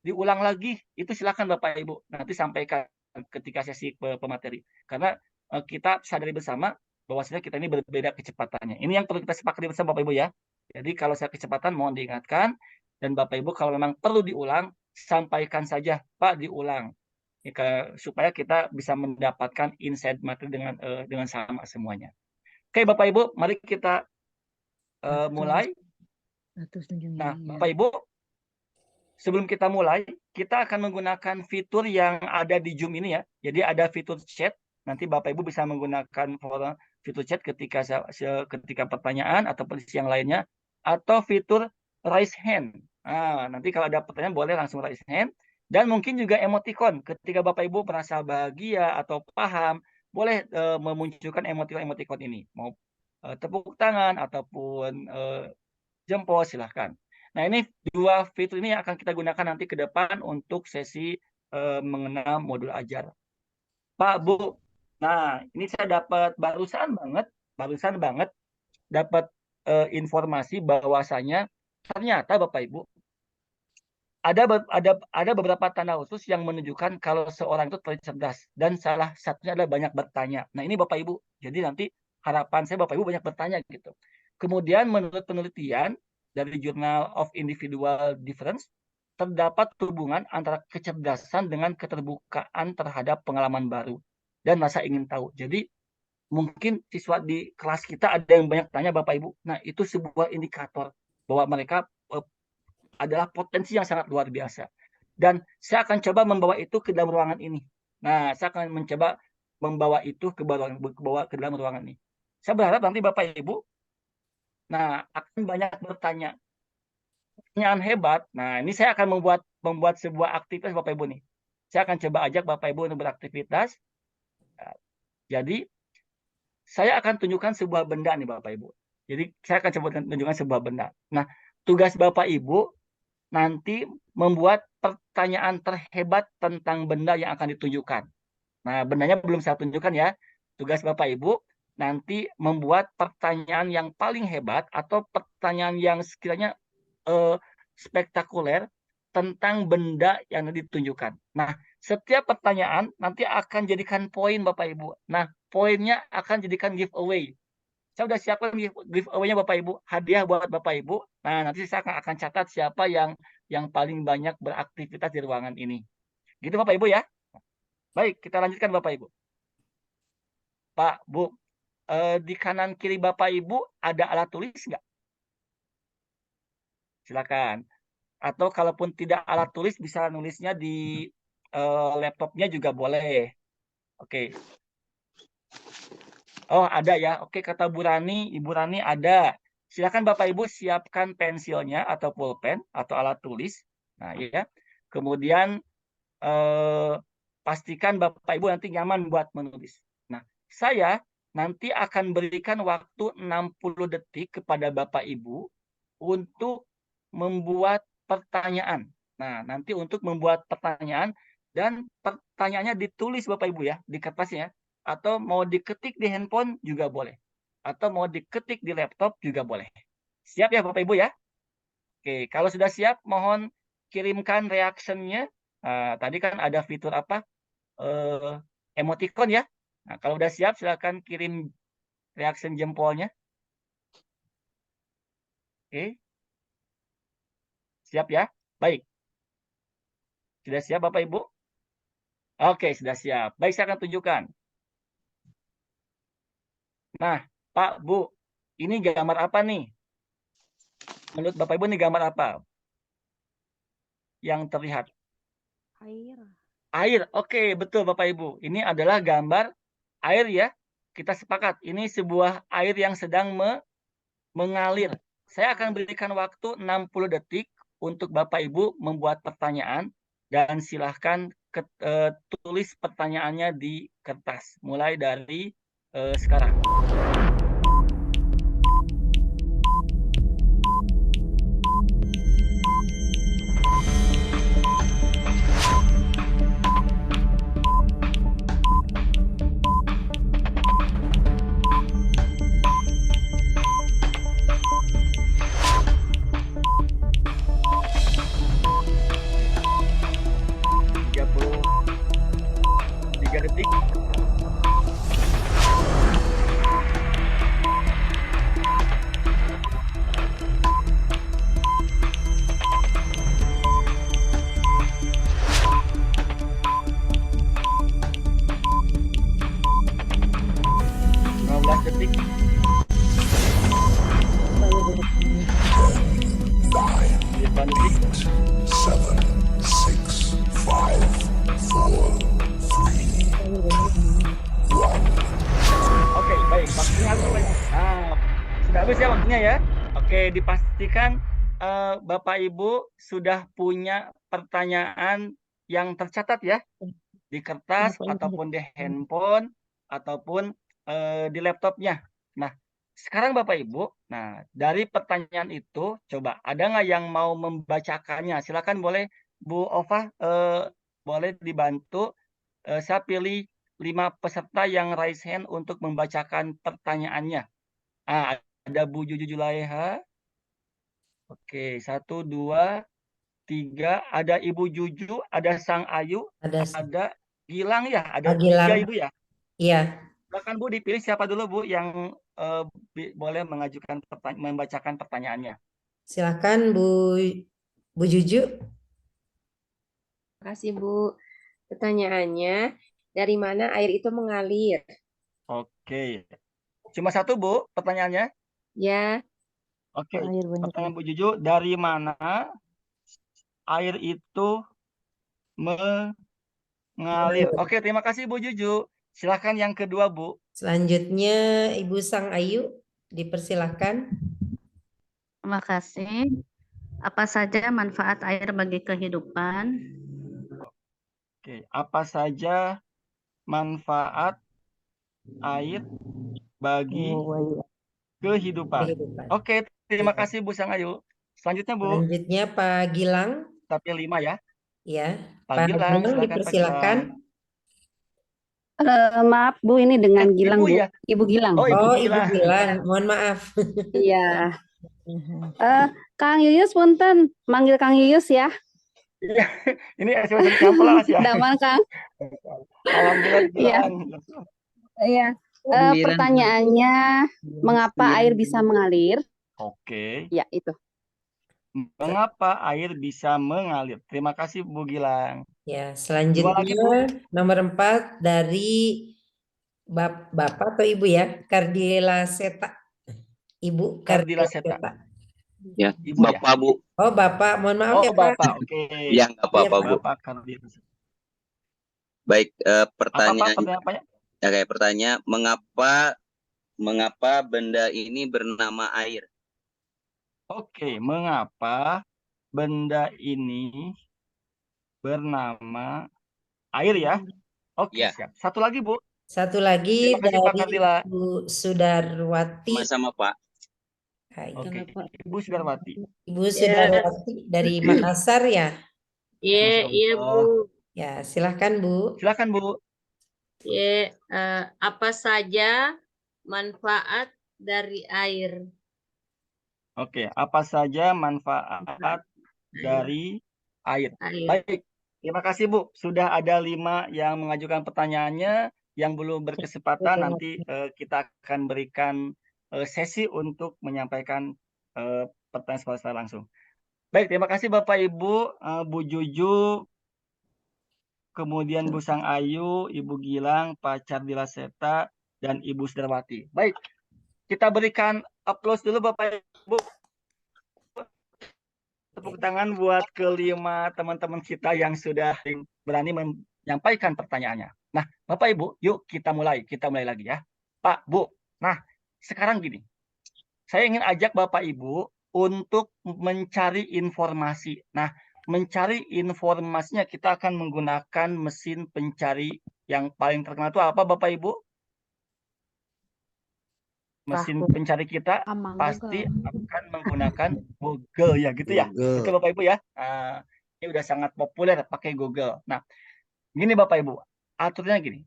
diulang lagi, itu silakan Bapak Ibu. Nanti sampaikan ketika sesi pemateri. Karena kita sadari bersama bahwasanya kita ini berbeda kecepatannya. Ini yang perlu kita sepakati bersama Bapak Ibu ya. Jadi kalau saya kecepatan mohon diingatkan. Dan Bapak Ibu kalau memang perlu diulang, sampaikan saja, Pak diulang. Supaya kita bisa mendapatkan insight materi dengan sama semuanya. Oke Bapak Ibu, mari kita mulai. Nah Bapak Ibu, sebelum kita mulai, kita akan menggunakan fitur yang ada di Zoom ini ya. Jadi ada fitur chat. Nanti Bapak Ibu bisa menggunakan fitur chat ketika pertanyaan atau yang lainnya. Atau fitur raise hand. Nanti kalau ada pertanyaan boleh langsung raise hand. Dan mungkin juga emotikon, ketika Bapak Ibu merasa bahagia atau paham, boleh, memunculkan emotikon-emotikon ini, mau, tepuk tangan ataupun, jempol silahkan. Nah ini 2 fitur ini yang akan kita gunakan nanti ke depan untuk sesi, mengenal modul ajar. Pak, Bu, nah ini saya dapat barusan banget dapat, informasi bahwasanya ternyata Bapak Ibu ada beberapa tanda khusus yang menunjukkan kalau seorang itu cerdas dan salah satunya adalah banyak bertanya. Nah ini Bapak Ibu, jadi nanti harapan saya Bapak Ibu banyak bertanya gitu. Kemudian menurut penelitian dari Journal of Individual Difference, terdapat hubungan antara kecerdasan dengan keterbukaan terhadap pengalaman baru dan rasa ingin tahu. Jadi mungkin siswa di kelas kita ada yang banyak tanya Bapak Ibu. Nah itu sebuah indikator bahwa mereka, adalah potensi yang sangat luar biasa. Dan saya akan coba membawa itu ke dalam ruangan ini. Nah, saya akan mencoba membawa itu ke dalam ruangan ini. Saya berharap nanti Bapak Ibu, nah akan banyak bertanya, pertanyaan hebat. Nah, ini saya akan membuat sebuah aktivitas Bapak Ibu nih. Saya akan coba ajak Bapak Ibu untuk beraktivitas. Nah, jadi saya akan tunjukkan sebuah benda nih Bapak Ibu. Jadi saya akan coba tunjukkan sebuah benda. Nah, tugas Bapak Ibu nanti membuat pertanyaan terhebat tentang benda yang akan ditunjukkan. Nah, bendanya belum saya tunjukkan ya. Tugas Bapak Ibu nanti membuat pertanyaan yang paling hebat atau pertanyaan yang sekiranya eh, spektakuler tentang benda yang ditunjukkan. Nah, setiap pertanyaan nanti akan jadikan poin Bapak Ibu. Nah, poinnya akan jadikan giveaway. Saya udah siapkan giveaway-nya Bapak Ibu, hadiah buat Bapak Ibu. Nah, nanti saya akan catat siapa yang paling banyak beraktivitas di ruangan ini. Gitu Bapak Ibu ya. Baik, kita lanjutkan Bapak Ibu. Pak, Bu, di kanan kiri Bapak Ibu ada alat tulis nggak? Silakan. Atau kalaupun tidak alat tulis bisa nulisnya di laptopnya juga boleh. Oke. Oh, ada ya. Oke, kata Bu Rani, Ibu Rani ada. Silakan Bapak Ibu siapkan pensilnya atau pulpen atau alat tulis. Nah, ya. Kemudian pastikan Bapak Ibu nanti nyaman buat menulis. Nah, saya nanti akan berikan waktu 60 detik kepada Bapak Ibu untuk membuat pertanyaan. Nah, nanti untuk membuat pertanyaan dan pertanyaannya ditulis Bapak Ibu ya, di kertasnya. Atau mau diketik di handphone juga boleh. Atau mau diketik di laptop juga boleh. Siap ya Bapak Ibu ya? Oke, kalau sudah siap mohon kirimkan reaction-nya. Tadi kan ada fitur apa? Emoticon ya. Nah, kalau udah siap silakan kirim reaction jempolnya. Oke. Siap ya? Baik. Sudah siap Bapak Ibu? Oke, sudah siap. Baik, saya akan tunjukkan. Nah, Pak, Bu, ini gambar apa nih? Menurut Bapak Ibu ini gambar apa yang terlihat? Air. Air. Oke, betul Bapak Ibu. Ini adalah gambar air ya. Kita sepakat, ini sebuah air yang sedang mengalir. Saya akan berikan waktu 60 detik untuk Bapak Ibu membuat pertanyaan dan silahkan tulis pertanyaannya di kertas. Mulai dari sekarang. Detik. Detik. 8, 7, 6, 5, 4, 3, 2, 1. Oke, baik. Waktunya habis. Sudah habis ya waktunya ya. Oke, dipastikan Bapak Ibu sudah punya pertanyaan yang tercatat ya, di kertas ataupun di handphone ataupun di laptopnya. Nah, sekarang Bapak Ibu, nah dari pertanyaan itu coba ada nggak yang mau membacakannya? Silakan boleh Bu Ova, boleh dibantu. Saya pilih 5 peserta yang raise hand untuk membacakan pertanyaannya. Ah, ada Bu Juju Julaiha. Oke, 1, 2, 3. Ada Ibu Juju, ada Sang Ayu, Ada ada Gilang ya, ada Gilang. 3 Ibu ya. Iya, Silakan Bu dipilih siapa dulu Bu yang boleh mengajukan membacakan pertanyaannya. silakan Bu Juju. Terima kasih, Bu. Pertanyaannya, dari mana air itu mengalir? Oke. Cuma satu Bu pertanyaannya. Ya, Oke. Pertanyaan Bu Juju, dari mana air itu mengalir? Oke, terima kasih Bu Juju. Silakan yang kedua Bu. Selanjutnya Ibu Sang Ayu, dipersilahkan. Terima kasih. Apa saja manfaat air bagi kehidupan? Oke, apa saja manfaat air bagi kehidupan? Kehidupan. Oke, terima kasih Bu Sang Ayu. Selanjutnya Bu, Selanjutnya Pak Gilang. tapi 5 ya. Ya, Pak Gilang, silakan Pak dipersilakan. Gilang. Maaf Bu, ini dengan Gilang Ibu Bu. ya? Ibu Gilang. Oh, Ibu Oh, Gilang. Ibu Gilang, mohon maaf. Iya. Kang Yuyus punten, manggil Kang Yuyus ya. Iya, ini SMS dari Kamplas ya. Daman Kang. Alhamdulillah Iya. Gilang. Iya. Pertanyaannya, mengapa air bisa mengalir? Oke. Ya, itu. Mengapa air bisa mengalir? Terima kasih Bu Gilang. Ya, Dua lagi, Bu. selanjutnya nomor 4 dari Bapak atau Ibu ya, Kardila Seta. Ibu Kardila Seta. Ya, Ibu ya? Bapak Bu. Oh, Bapak, mohon maaf Oh, ya Pak. Bapak. Oke. Ya, nggak apa-apa Bu. Bapak Kardila Seta. Baik, Apa pertanyaan pertanyaannya? ya kayak pertanyaan mengapa benda ini bernama air? Oke, mengapa benda ini bernama air ya? Oke, Ya. siap. Satu lagi, Bu. Satu lagi Terima kasih, Pak dari Kardila. Ibu Sudarwati. Sama-sama Pak. Hai. Oke, Ibu Sudarwati. Ibu Sudarwati dari Makassar ya? Iya, iya Bu. Ya, silahkan Bu. Silakan, Bu. Iya, apa saja manfaat dari air? Oke, apa saja manfaat dari air? Air. Baik, terima kasih Bu. Sudah ada 5 yang mengajukan pertanyaannya. Yang belum berkesempatan nanti kita akan berikan sesi untuk menyampaikan pertanyaan secara langsung. Baik, terima kasih Bapak Ibu, Bu Juju, kemudian Bu Sang Ayu, Ibu Gilang, Pak Cardila Seta, dan Ibu Sudarwati. Baik, kita berikan aplaus dulu Bapak Ibu. Tepuk tangan buat kelima teman-teman kita yang sudah berani menyampaikan pertanyaannya. Nah, Bapak Ibu, yuk kita mulai lagi ya. Pak, Bu. Nah, sekarang gini. Saya ingin ajak Bapak Ibu untuk mencari informasi. Nah, mencari informasinya kita akan menggunakan mesin pencari yang paling terkenal itu apa Bapak Ibu? Mesin pencari kita pasti akan menggunakan Google ya gitu ya. Google. Betul Bapak Ibu ya. Nah, ini udah sangat populer pakai Google. Nah, gini Bapak Ibu, aturannya gini.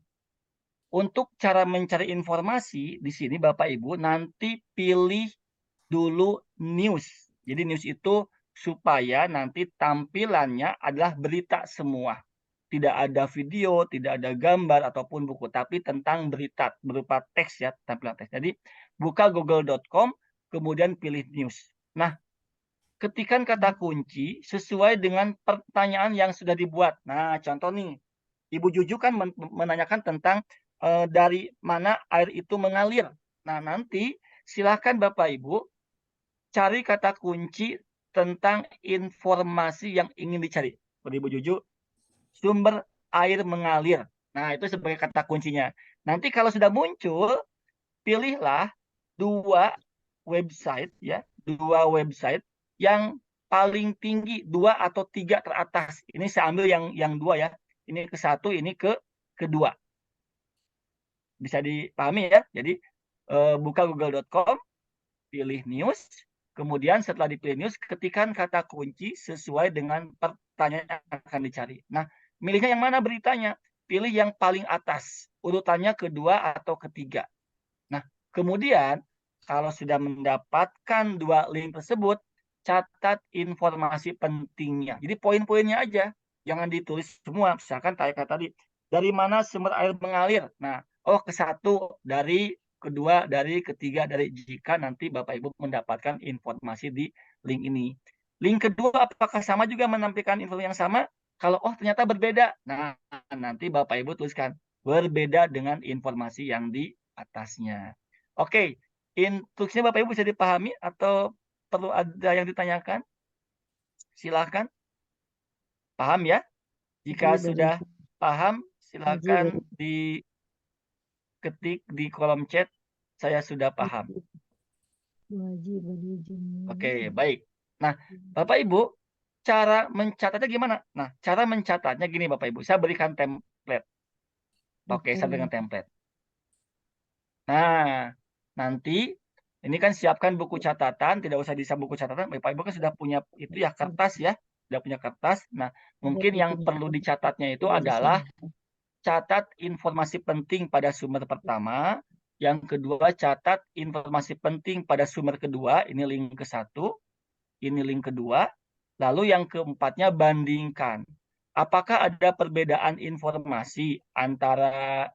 Untuk cara mencari informasi di sini Bapak Ibu nanti pilih dulu news. Jadi news itu supaya nanti tampilannya adalah berita semua. Tidak ada video, tidak ada gambar ataupun buku, tapi tentang berita berupa teks ya, tampilan teks. Jadi buka google.com, kemudian pilih news. Nah, ketikkan kata kunci sesuai dengan pertanyaan yang sudah dibuat. Nah, contoh nih, Ibu Juju kan menanyakan tentang dari mana air itu mengalir. Nah, nanti silakan Bapak Ibu cari kata kunci tentang informasi yang ingin dicari. Ibu Juju, sumber air mengalir. Nah, itu sebagai kata kuncinya. Nanti kalau sudah muncul, pilihlah dua website ya, yang paling tinggi, 2 atau 3 teratas. Ini saya ambil yang 2 ya. Ini ke 1, ini ke kedua. Bisa dipahami ya. Jadi buka google.com, pilih news, kemudian setelah dipilih news, ketikkan kata kunci sesuai dengan pertanyaan yang akan dicari. Nah, milihnya yang mana beritanya? Pilih yang paling atas, urutannya kedua atau ketiga. Nah, kemudian kalau sudah mendapatkan 2 link tersebut, catat informasi pentingnya. Jadi poin-poinnya aja, jangan ditulis semua. Misalkan kayak tadi, dari mana sumber air mengalir? Nah, ke 1 dari, kedua dari, ketiga dari, jika nanti Bapak Ibu mendapatkan informasi di link ini. Link kedua apakah sama juga menampilkan info yang sama? Kalau ternyata berbeda, nah nanti Bapak Ibu tuliskan berbeda dengan informasi yang di atasnya. Oke, instruksinya Bapak Ibu bisa dipahami atau perlu ada yang ditanyakan? Silahkan. Paham ya? Jika sudah paham, silakan diketik di kolom chat, saya sudah paham. Oke, baik. Nah, Bapak Ibu, cara mencatatnya gimana? Nah, cara mencatatnya gini Bapak Ibu, saya berikan template. Oke, saya berikan template. Nah, nanti ini kan siapkan buku catatan, tidak usah bisa buku catatan, Bapak Ibu kan sudah punya itu ya, kertas ya, sudah punya kertas. Nah, mungkin yang perlu dicatatnya itu adalah catat informasi penting pada sumber pertama, yang kedua catat informasi penting pada sumber kedua, ini link ke-1, ini link kedua, lalu yang keempatnya bandingkan. Apakah ada perbedaan informasi antara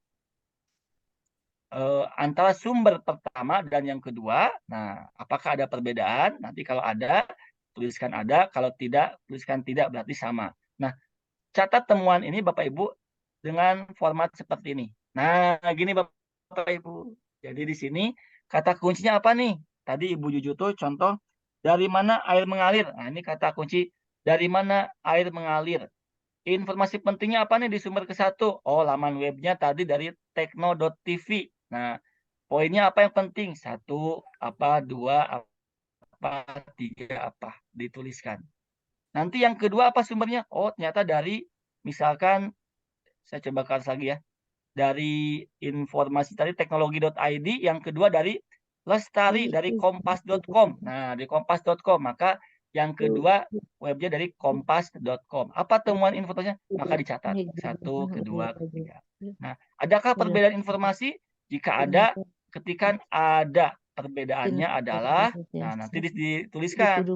sumber pertama dan yang kedua? Nah, apakah ada perbedaan? Nanti kalau ada, tuliskan ada, kalau tidak, tuliskan tidak, berarti sama. Nah, catat temuan ini Bapak Ibu dengan format seperti ini. Nah, gini Bapak Ibu. Jadi di sini kata kuncinya apa nih? Tadi Ibu Juju tuh contoh, dari mana air mengalir. Nah, ini kata kunci, dari mana air mengalir. Informasi pentingnya apa nih di sumber ke-1? Laman webnya tadi dari tekno.tv. Nah, poinnya apa yang penting? 1, apa, 2, apa, 3, apa. Dituliskan. Nanti yang kedua apa sumbernya? Ternyata dari, misalkan, saya coba kelas lagi ya. Dari informasi tadi teknologi.id, yang kedua dari Lestari, dari kompas.com. Nah, di kompas.com, maka yang kedua webnya dari kompas.com. Apa temuan informasinya? Maka dicatat. 1, kedua, ketiga. Nah, adakah perbedaan informasi? Jika ada, ketikkan ada. Perbedaannya adalah, nah nanti dituliskan.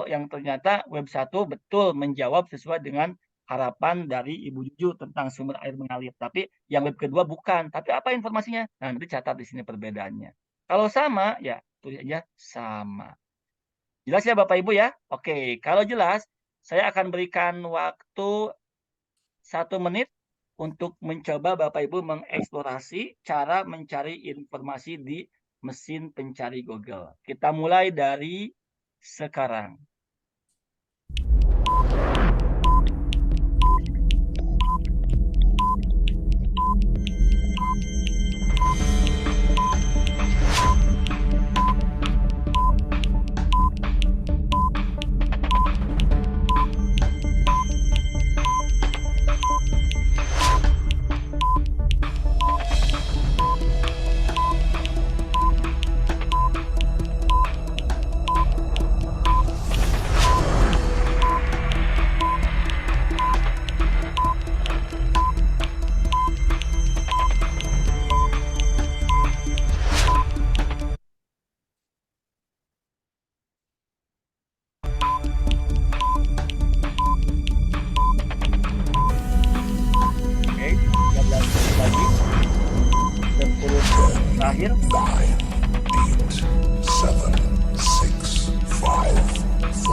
Yang ternyata web 1 betul menjawab sesuai dengan harapan dari Ibu Juju tentang sumber air mengalir. Tapi yang web kedua bukan. Tapi apa informasinya? Nah, nanti catat di sini perbedaannya. Kalau sama, ya tulis aja sama. Jelas ya Bapak Ibu ya? Oke, kalau jelas, saya akan berikan waktu 1 menit untuk mencoba Bapak Ibu mengeksplorasi cara mencari informasi di mesin pencari Google. Kita mulai dari sekarang. Terakhir. 9, 8, 7, 6, 5, 4, 3,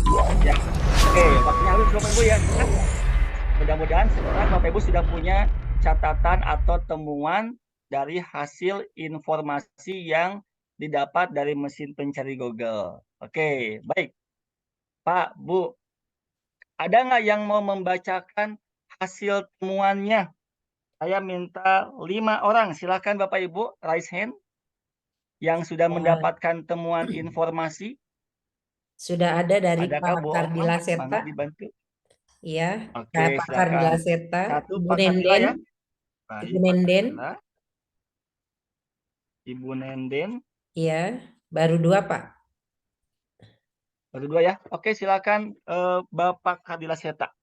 2, 1. Ya. Oke, waktunya habis Bapak Ibu ya. Mudah-mudahan sekarang Bapak Ibu sudah punya catatan atau temuan dari hasil informasi yang didapat dari mesin pencari Google. Oke, baik. Pak, Bu, ada nggak yang mau membacakan hasil temuannya? Saya minta 5 orang. Silakan Bapak Ibu, raise hand. yang sudah Ya, mendapatkan temuan informasi? sudah ada dari Adakah Pak Bu Kardila Okmah? Seta. Mangga dibantu. Ya, Oke, Pak Kardila silakan. Seta, Satu Ibu Pak Kardila ya. Nenden, Baik, Ibu Pak Nenden. Kardila. Ibu Nenden. Iya, baru 2 Pak. Baru 2 ya. Oke, silakan Bapak Kardila Seta.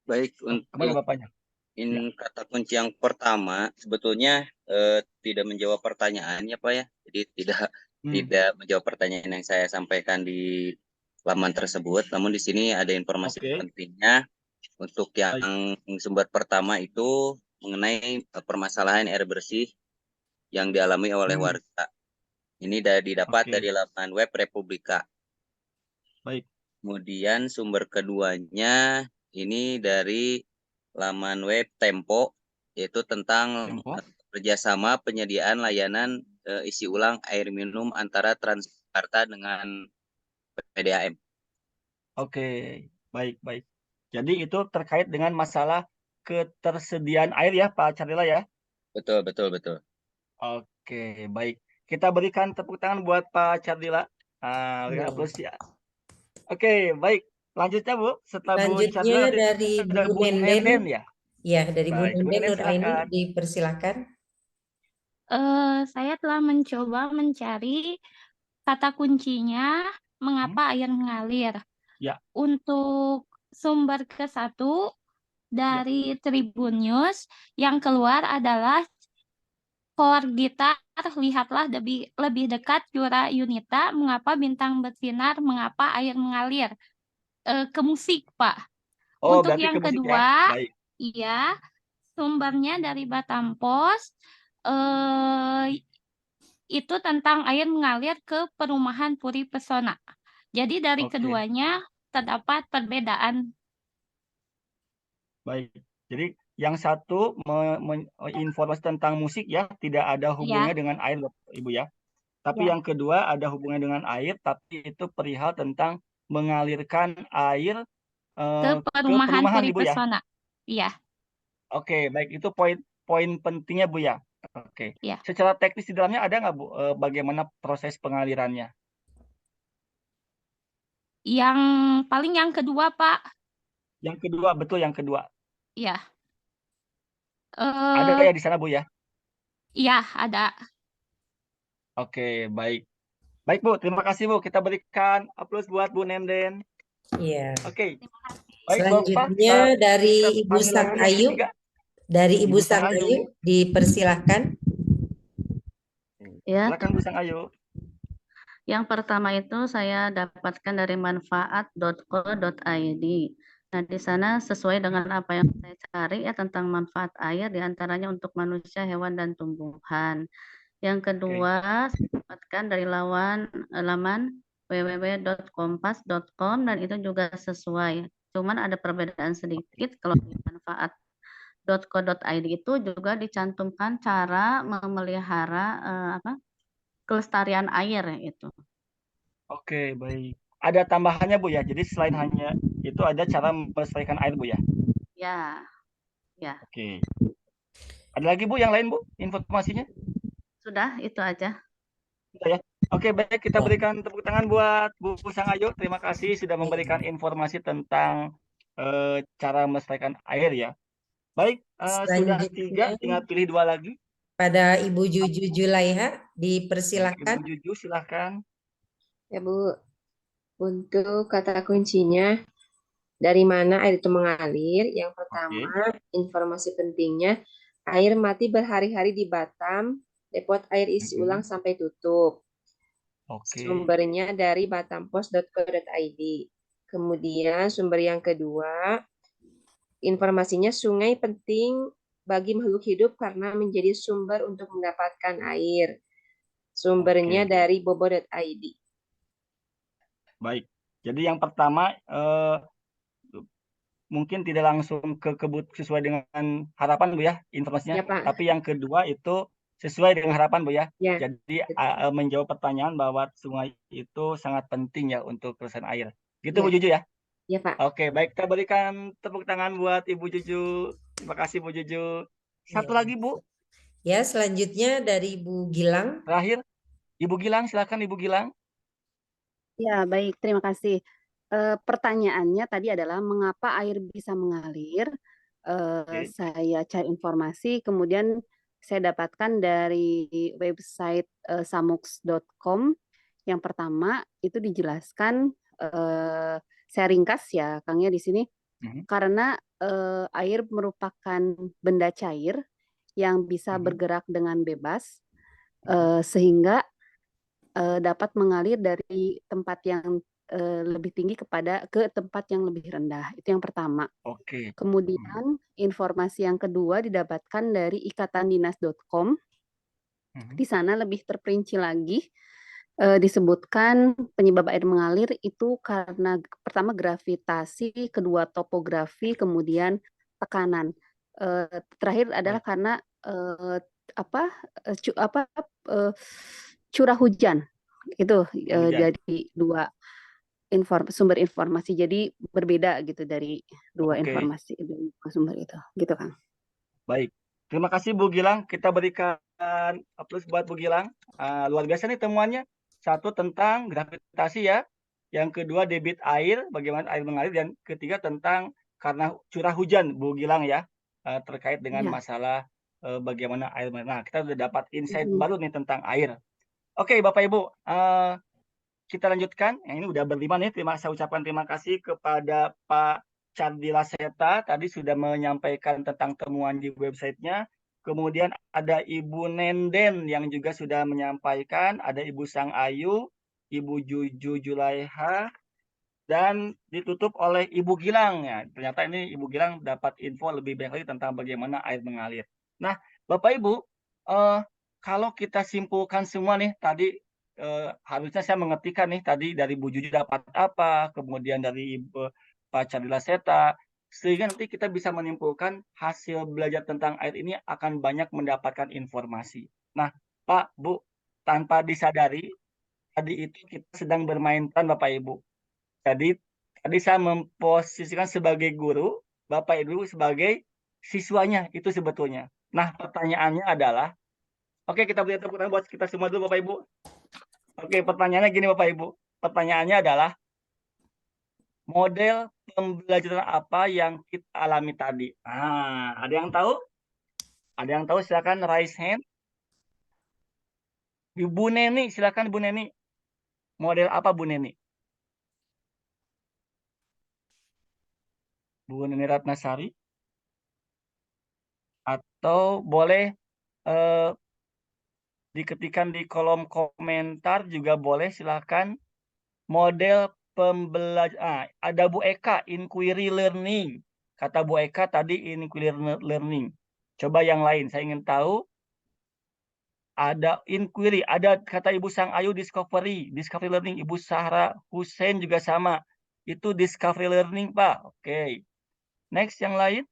Baik, Kemana untuk Bapaknya? Ya. kata kunci yang pertama sebetulnya tidak menjawab pertanyaan ya Pak ya. Jadi tidak menjawab pertanyaan yang saya sampaikan di laman tersebut. Namun di sini ada informasi Oke. pentingnya untuk yang Baik. sumber pertama itu mengenai permasalahan air bersih yang dialami oleh warga. Ini didapat Oke. dari laman web Republika. Baik. Kemudian sumber keduanya ini dari laman web Tempo, yaitu tentang Tempo. kerjasama penyediaan layanan isi ulang air minum antara Transjakarta dengan PDAM. Oke, baik. Jadi itu terkait dengan masalah ketersediaan air ya Pak Cardila ya? Betul. Oke, baik. Kita berikan tepuk tangan buat Pak Cardila. Berikan Ya. aplaus ya. Oke, baik. Lanjutnya Bu, setelah Bu Selanjutnya Cardila nanti dari ada Bu Bu Nenden. Nenden ya? Ya, dari Bu Baik, Bu Nenden Nenden Nuraini silakan. dipersilakan. Saya telah mencoba mencari kata kuncinya mengapa air mengalir. Ya. Untuk sumber ke-1 dari Tribun News yang keluar adalah For gitar, lihatlah lebih dekat Yura Yunita, mengapa bintang bersinar, mengapa air mengalir. Ke musik, Pak. Oh, Untuk berarti yang ke musik ya? kedua, Baik. iya, sumbernya dari Batam Pos, itu tentang air mengalir ke perumahan Puri Pesona. Jadi dari Oke. keduanya terdapat perbedaan. Baik. Jadi yang satu informasi tentang musik ya, tidak ada hubungannya Ya, dengan air Bapak Ibu ya. Tapi ya. yang kedua ada hubungan dengan air, tapi itu perihal tentang mengalirkan air Ke ke perumahan perumahan Puri Ibu ya. Pesona. Iya, Oke, baik itu poin pentingnya Bu ya. Oke. iya. Secara teknis di dalamnya ada nggak Bu bagaimana proses pengalirannya? Yang paling yang kedua, Pak. Yang kedua, betul yang kedua. Iya. Ada Eh, ya di sana Bu ya? iya, ada. Oke, baik. Baik Bu, terima kasih Bu. Kita berikan aplaus buat Bu Nenden. Iya. Oke. Terima kasih. Baik Bapak, Selanjutnya kita dari Ibu panggil Sang lagi yang Ayu. ketiga. Dari Ibu Ibu Sang Sang Ayu. Ayu dipersilahkan. Ya, Silakan Bu Sang Ayu. yang pertama itu saya dapatkan dari manfaat.co.id. Nah, di sana sesuai dengan apa yang saya cari ya tentang manfaat air, diantaranya untuk manusia, hewan, dan tumbuhan. Yang kedua, saya dapatkan dari laman www.kompas.com dan itu juga sesuai. Cuman ada perbedaan sedikit kalau di manfaat.co.id itu juga dicantumkan cara memelihara kelestarian air itu. Oke, baik. Ada tambahannya Bu ya. Jadi selain hanya itu ada cara melestarikan air Bu ya. Ya. Oke. Ada lagi Bu yang lain Bu informasinya? Sudah, itu aja. Sudah ya. Oke, baik kita berikan tepuk tangan buat Bu Sang Ayu. Terima kasih sudah memberikan informasi tentang cara melestarikan air ya. Baik, sudah 3, tinggal pilih 2 lagi. Pada Ibu Juju Julaiha dipersilahkan. Ibu Juju silahkan. Ya Bu, untuk kata kuncinya dari mana air itu mengalir. Yang pertama, informasi pentingnya, air mati berhari-hari di Batam, depot air isi ulang sampai tutup. Sumbernya dari batampos.co.id. Kemudian sumber yang kedua, informasinya sungai penting bagi makhluk hidup karena menjadi sumber untuk mendapatkan air. Sumbernya dari bobo.id. Baik, jadi yang pertama mungkin tidak langsung sesuai dengan harapan Bu ya informasinya, Ya, Pak. tapi yang kedua itu sesuai dengan harapan Bu ya. Ya. Jadi menjawab pertanyaan bahwa sungai itu sangat penting ya untuk kelestarian air. Gitu Ya. Bu Juju ya? Ya, Pak. Oke, baik kita berikan tepuk tangan buat Ibu Juju. Terima kasih Bu Juju. Satu lagi Bu. Ya, selanjutnya dari Ibu Gilang. Terakhir, Ibu Gilang, silakan Ibu Gilang. Ya, baik. Terima kasih. Pertanyaannya tadi adalah mengapa air bisa mengalir? Oke. Saya cari informasi, kemudian saya dapatkan dari website samux.com. Yang pertama itu dijelaskan, saya ringkas ya, Kang ya di sini, karena air merupakan benda cair yang bisa bergerak dengan bebas, sehingga dapat mengalir dari tempat yang lebih tinggi ke tempat yang lebih rendah. Itu yang pertama. Oke. Kemudian informasi yang kedua didapatkan dari ikatandinas.com. Di sana lebih terperinci lagi, disebutkan penyebab air mengalir itu karena pertama gravitasi, kedua topografi, kemudian tekanan. Terakhir adalah karena curah hujan. Itu dari dua sumber informasi, jadi berbeda gitu dari dua informasi sumber itu, gitu Kang. Baik, terima kasih Bu Gilang. Kita berikan aplaus buat Bu Gilang. Luar biasa nih temuannya. Satu tentang gravitasi ya, yang kedua debit air, bagaimana air mengalir, dan ketiga tentang karena curah hujan Bu Gilang ya, terkait dengan masalah bagaimana air mengalir. Nah, kita sudah dapat insight baru nih tentang air. Oke, Bapak Ibu, kita lanjutkan. Yang ini udah berlima nih. Saya ucapkan terima kasih kepada Pak Cardila Seta, tadi sudah menyampaikan tentang temuan di websitenya. Kemudian ada Ibu Nenden yang juga sudah menyampaikan, ada Ibu Sang Ayu, Ibu Juju Julaiha, dan ditutup oleh Ibu Gilang. Ya, ternyata ini Ibu Gilang dapat info lebih banyak lagi tentang bagaimana air mengalir. Nah, Bapak Ibu, kalau kita simpulkan semua nih, tadi harusnya saya mengertikan nih tadi dari Bu Juju dapat apa, kemudian dari Pak Cardila Seta, sehingga nanti kita bisa menyimpulkan hasil belajar tentang air ini akan banyak mendapatkan informasi. Nah, Pak, Bu, tanpa disadari, tadi itu kita sedang bermain peran Bapak Ibu. Jadi, tadi saya memposisikan sebagai guru, Bapak Ibu sebagai siswanya, itu sebetulnya. Nah, pertanyaannya adalah, oke, kita beri tepuk tangan buat kita semua dulu Bapak Ibu. Oke, pertanyaannya gini Bapak Ibu. Pertanyaannya adalah, model pembelajaran apa yang kita alami tadi? Nah, ada yang tahu? Ada yang tahu? Silakan raise hand. Bu Neni, silakan Bu Neni. Model apa Bu Neni? Bu Neni Ratnasari? Atau boleh diketikkan di kolom komentar juga boleh, silakan. Model pembelajaran, ada Bu Eka, inquiry learning. Kata Bu Eka tadi inquiry learning. Coba yang lain, saya ingin tahu. Ada inquiry, ada kata Ibu Sang Ayu discovery learning. Ibu Sahra Hussein juga sama. Itu discovery learning, Pak. Oke. Next yang lain.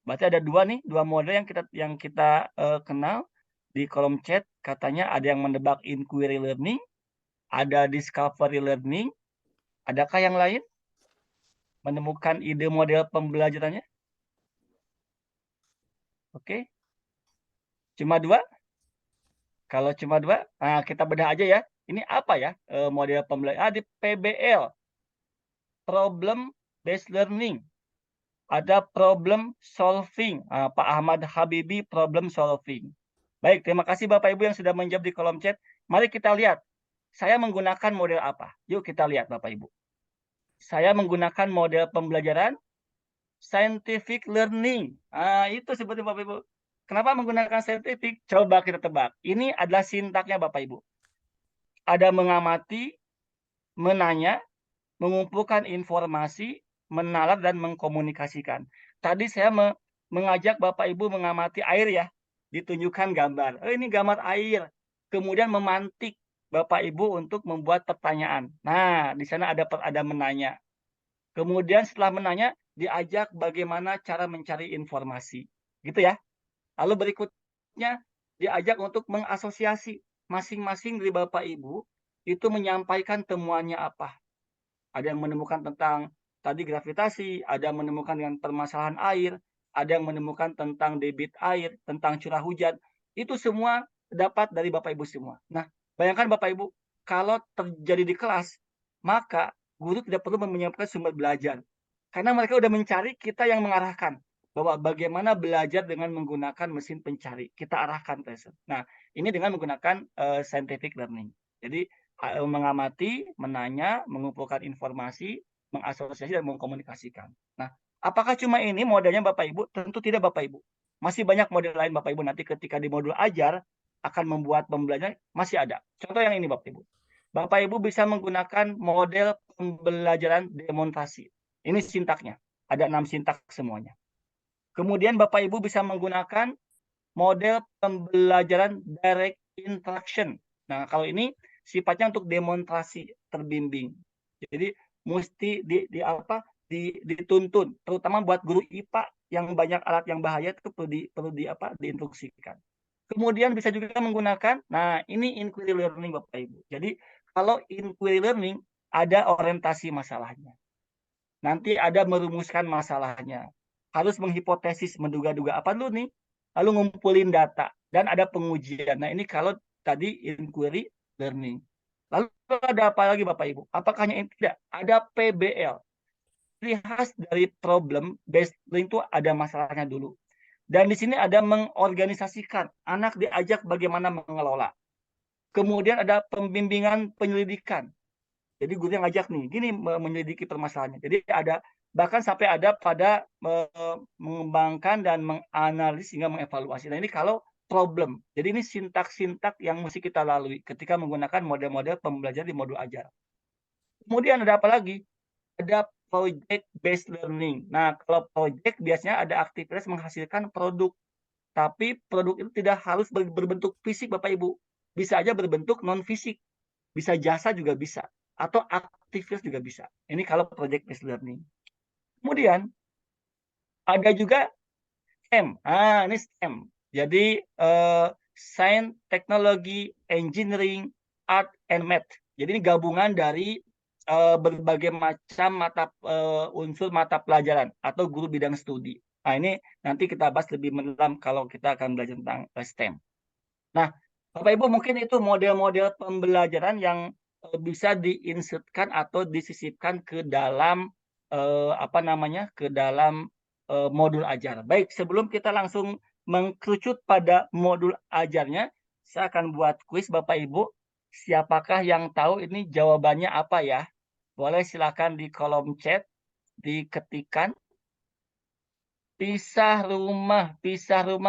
Berarti ada dua nih, dua model yang kita kenal. Di kolom chat katanya ada yang menebak inquiry learning, ada discovery learning. Adakah yang lain menemukan ide model pembelajarannya? Oke. Cuma dua? Kalau cuma dua, nah kita bedah aja ya. Ini apa ya model pembelajaran? Di PBL, problem based learning. Ada problem solving. Pak Ahmad Habibi, problem solving. Baik, terima kasih Bapak Ibu yang sudah menjawab di kolom chat. Mari kita lihat. Saya menggunakan model apa? Yuk kita lihat Bapak Ibu. Saya menggunakan model pembelajaran scientific learning. Itu sebetulnya Bapak Ibu. Kenapa menggunakan scientific? Coba kita tebak. Ini adalah sintaknya Bapak Ibu. Ada mengamati, menanya, mengumpulkan informasi, menalar, dan mengkomunikasikan. Tadi saya mengajak Bapak Ibu mengamati air ya. Ditunjukkan gambar. Ini gambar air. Kemudian memantik Bapak Ibu untuk membuat pertanyaan. Nah, di sana ada menanya. Kemudian setelah menanya, diajak bagaimana cara mencari informasi. Gitu ya. Lalu berikutnya, diajak untuk mengasosiasi. Masing-masing dari Bapak Ibu itu menyampaikan temuannya apa. Ada yang menemukan tentang tadi gravitasi, ada yang menemukan dengan permasalahan air, ada yang menemukan tentang debit air, tentang curah hujan. Itu semua dapat dari Bapak Ibu semua. Nah, bayangkan Bapak Ibu, kalau terjadi di kelas, maka guru tidak perlu menyiapkan sumber belajar. Karena mereka udah mencari, kita yang mengarahkan bahwa bagaimana belajar dengan menggunakan mesin pencari. Kita arahkan lesson. Nah, ini dengan menggunakan scientific learning. Jadi mengamati, menanya, mengumpulkan informasi, mengasosiasi dan mengkomunikasikan. Nah, apakah cuma ini modelnya Bapak Ibu? Tentu tidak Bapak Ibu. Masih banyak model lain Bapak Ibu, nanti ketika di modul ajar akan membuat pembelajaran masih ada. Contoh yang ini Bapak Ibu. Bapak Ibu bisa menggunakan model pembelajaran demonstrasi. Ini sintaknya. Ada 6 sintak semuanya. Kemudian Bapak Ibu bisa menggunakan model pembelajaran direct instruction. Nah, kalau ini sifatnya untuk demonstrasi terbimbing. Jadi mesti dituntun, terutama buat guru IPA yang banyak alat yang bahaya itu perlu diinstruksikan. Kemudian bisa juga menggunakan, nah ini inquiry learning Bapak Ibu. Jadi kalau inquiry learning ada orientasi masalahnya. Nanti ada merumuskan masalahnya. Harus menghipotesis, menduga-duga apa dulu nih. Lalu ngumpulin data dan ada pengujian. Nah, ini kalau tadi inquiry learning. Lalu ada apa lagi Bapak Ibu? Apakah hanya ini? Tidak. Ada PBL. Ciri khas dari problem based learning itu ada masalahnya dulu. Dan di sini ada mengorganisasikan. Anak diajak bagaimana mengelola. Kemudian ada pembimbingan penyelidikan. Jadi guru yang ngajak nih, gini menyelidiki permasalahannya. Jadi ada bahkan sampai ada pada mengembangkan dan menganalisis hingga mengevaluasi. Nah, ini kalau problem. Jadi ini sintak-sintak yang mesti kita lalui ketika menggunakan model-model pembelajaran di modul ajar. Kemudian ada apa lagi? Ada project based learning. Nah, kalau project biasanya ada aktivitas menghasilkan produk. Tapi produk itu tidak harus berbentuk fisik Bapak Ibu. Bisa aja berbentuk non fisik. Bisa jasa juga bisa. Atau aktivitas juga bisa. Ini kalau project based learning. Kemudian ada juga STEM. Ini STEM. Jadi Science, Technology, Engineering, Art, and Math. Jadi ini gabungan dari berbagai macam unsur mata pelajaran atau guru bidang studi. Nah, ini nanti kita bahas lebih mendalam kalau kita akan belajar tentang STEM. Nah, Bapak Ibu mungkin itu model-model pembelajaran yang bisa diinsertkan atau disisipkan ke dalam modul ajar. Baik, sebelum kita langsung mengkerucut pada modul ajarnya, saya akan buat kuis Bapak Ibu. Siapakah yang tahu ini jawabannya apa ya? Boleh silakan di kolom chat diketikkan. Pisah rumah.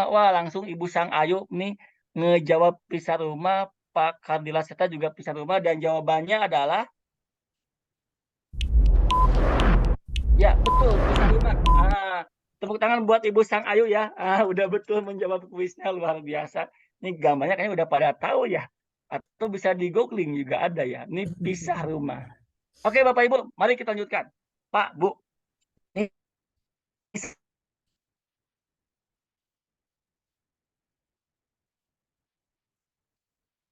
Wah, langsung Ibu Sang Ayu nih ngejawab pisah rumah. Pak Kardila Seta juga pisah rumah dan jawabannya adalah ya, betul, pisah rumah. Tepuk tangan buat Ibu Sang Ayu ya. Udah betul menjawab kuisnya, luar biasa. Ini gambarnya kayaknya udah pada tahu ya. Atau bisa di googling juga ada ya. Ini pisah rumah. Oke Bapak Ibu, mari kita lanjutkan. Pak, Bu. Ini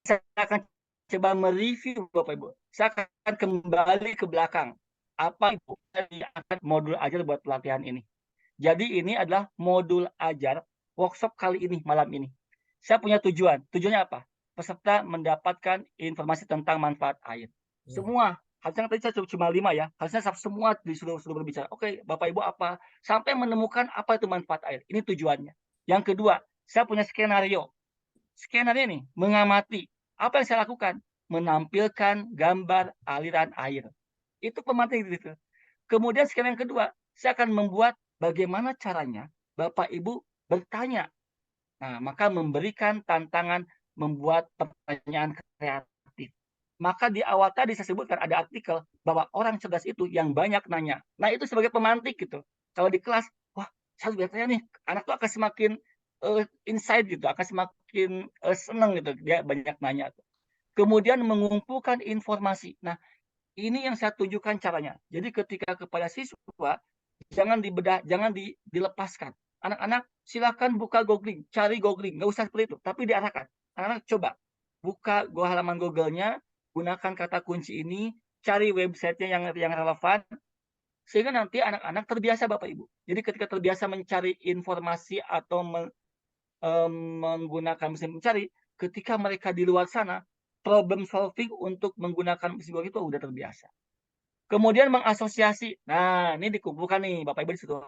saya akan coba mereview Bapak Ibu. Saya akan kembali ke belakang. Apa Ibu akan modul ajar buat pelatihan ini. Jadi ini adalah modul ajar workshop kali ini, malam ini. Saya punya tujuan. Tujuannya apa? Peserta mendapatkan informasi tentang manfaat air. Semua. Harusnya tadi saya cuma 5 ya. Harusnya semua disuruh berbicara. Oke, Bapak Ibu apa? Sampai menemukan apa itu manfaat air. Ini tujuannya. Yang kedua, saya punya skenario. Skenario ini mengamati. Apa yang saya lakukan? Menampilkan gambar aliran air. Itu pemateri itu. Kemudian skenario yang kedua, saya akan membuat bagaimana caranya Bapak Ibu bertanya. Nah, maka memberikan tantangan membuat pertanyaan kreatif. Maka di awal tadi saya sebutkan ada artikel bahwa orang cerdas itu yang banyak nanya. Nah, itu sebagai pemantik gitu. Kalau di kelas, wah, saya harus bertanya nih, anak tuh akan semakin insight gitu, akan semakin senang gitu, dia banyak nanya. Kemudian mengumpulkan informasi. Nah, ini yang saya tunjukkan caranya. Jadi ketika kepada siswa, jangan dibedah, jangan dilepaskan. Anak-anak silakan buka googling, cari googling, nggak usah seperti itu, tapi diarahkan. Anak-anak coba buka halaman Google-nya, gunakan kata kunci ini, cari websitenya yang relevan, sehingga nanti anak-anak terbiasa Bapak Ibu. Jadi ketika terbiasa mencari informasi atau menggunakan mesin pencari, ketika mereka di luar sana, problem solving untuk menggunakan mesin Google itu udah terbiasa. Kemudian mengasosiasi. Nah, ini dikumpulkan nih Bapak Ibu di situ.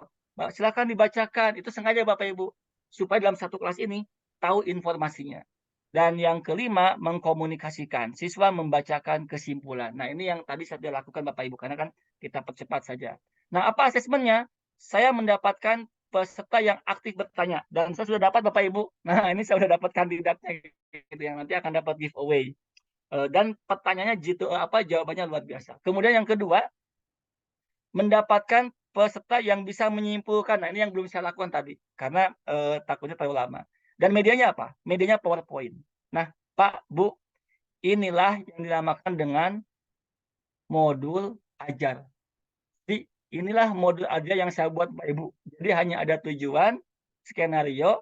Silakan dibacakan. Itu sengaja Bapak Ibu supaya dalam satu kelas ini tahu informasinya. Dan yang kelima, mengkomunikasikan. Siswa membacakan kesimpulan. Nah, ini yang tadi saya lakukan Bapak Ibu karena kan kita percepat saja. Nah, apa asesmennya? Saya mendapatkan peserta yang aktif bertanya dan saya sudah dapat Bapak Ibu. Nah, ini saya sudah dapat kandidatnya gitu yang nanti akan dapat giveaway. Dan pertanyaannya jawabannya luar biasa. Kemudian yang kedua, mendapatkan peserta yang bisa menyimpulkan. Nah, ini yang belum saya lakukan tadi karena takutnya terlalu lama. Dan medianya apa? Medianya PowerPoint. Nah, Pak, Bu, inilah yang dinamakan dengan modul ajar. Jadi inilah modul ajar yang saya buat Pak Ibu. Jadi hanya ada tujuan, skenario,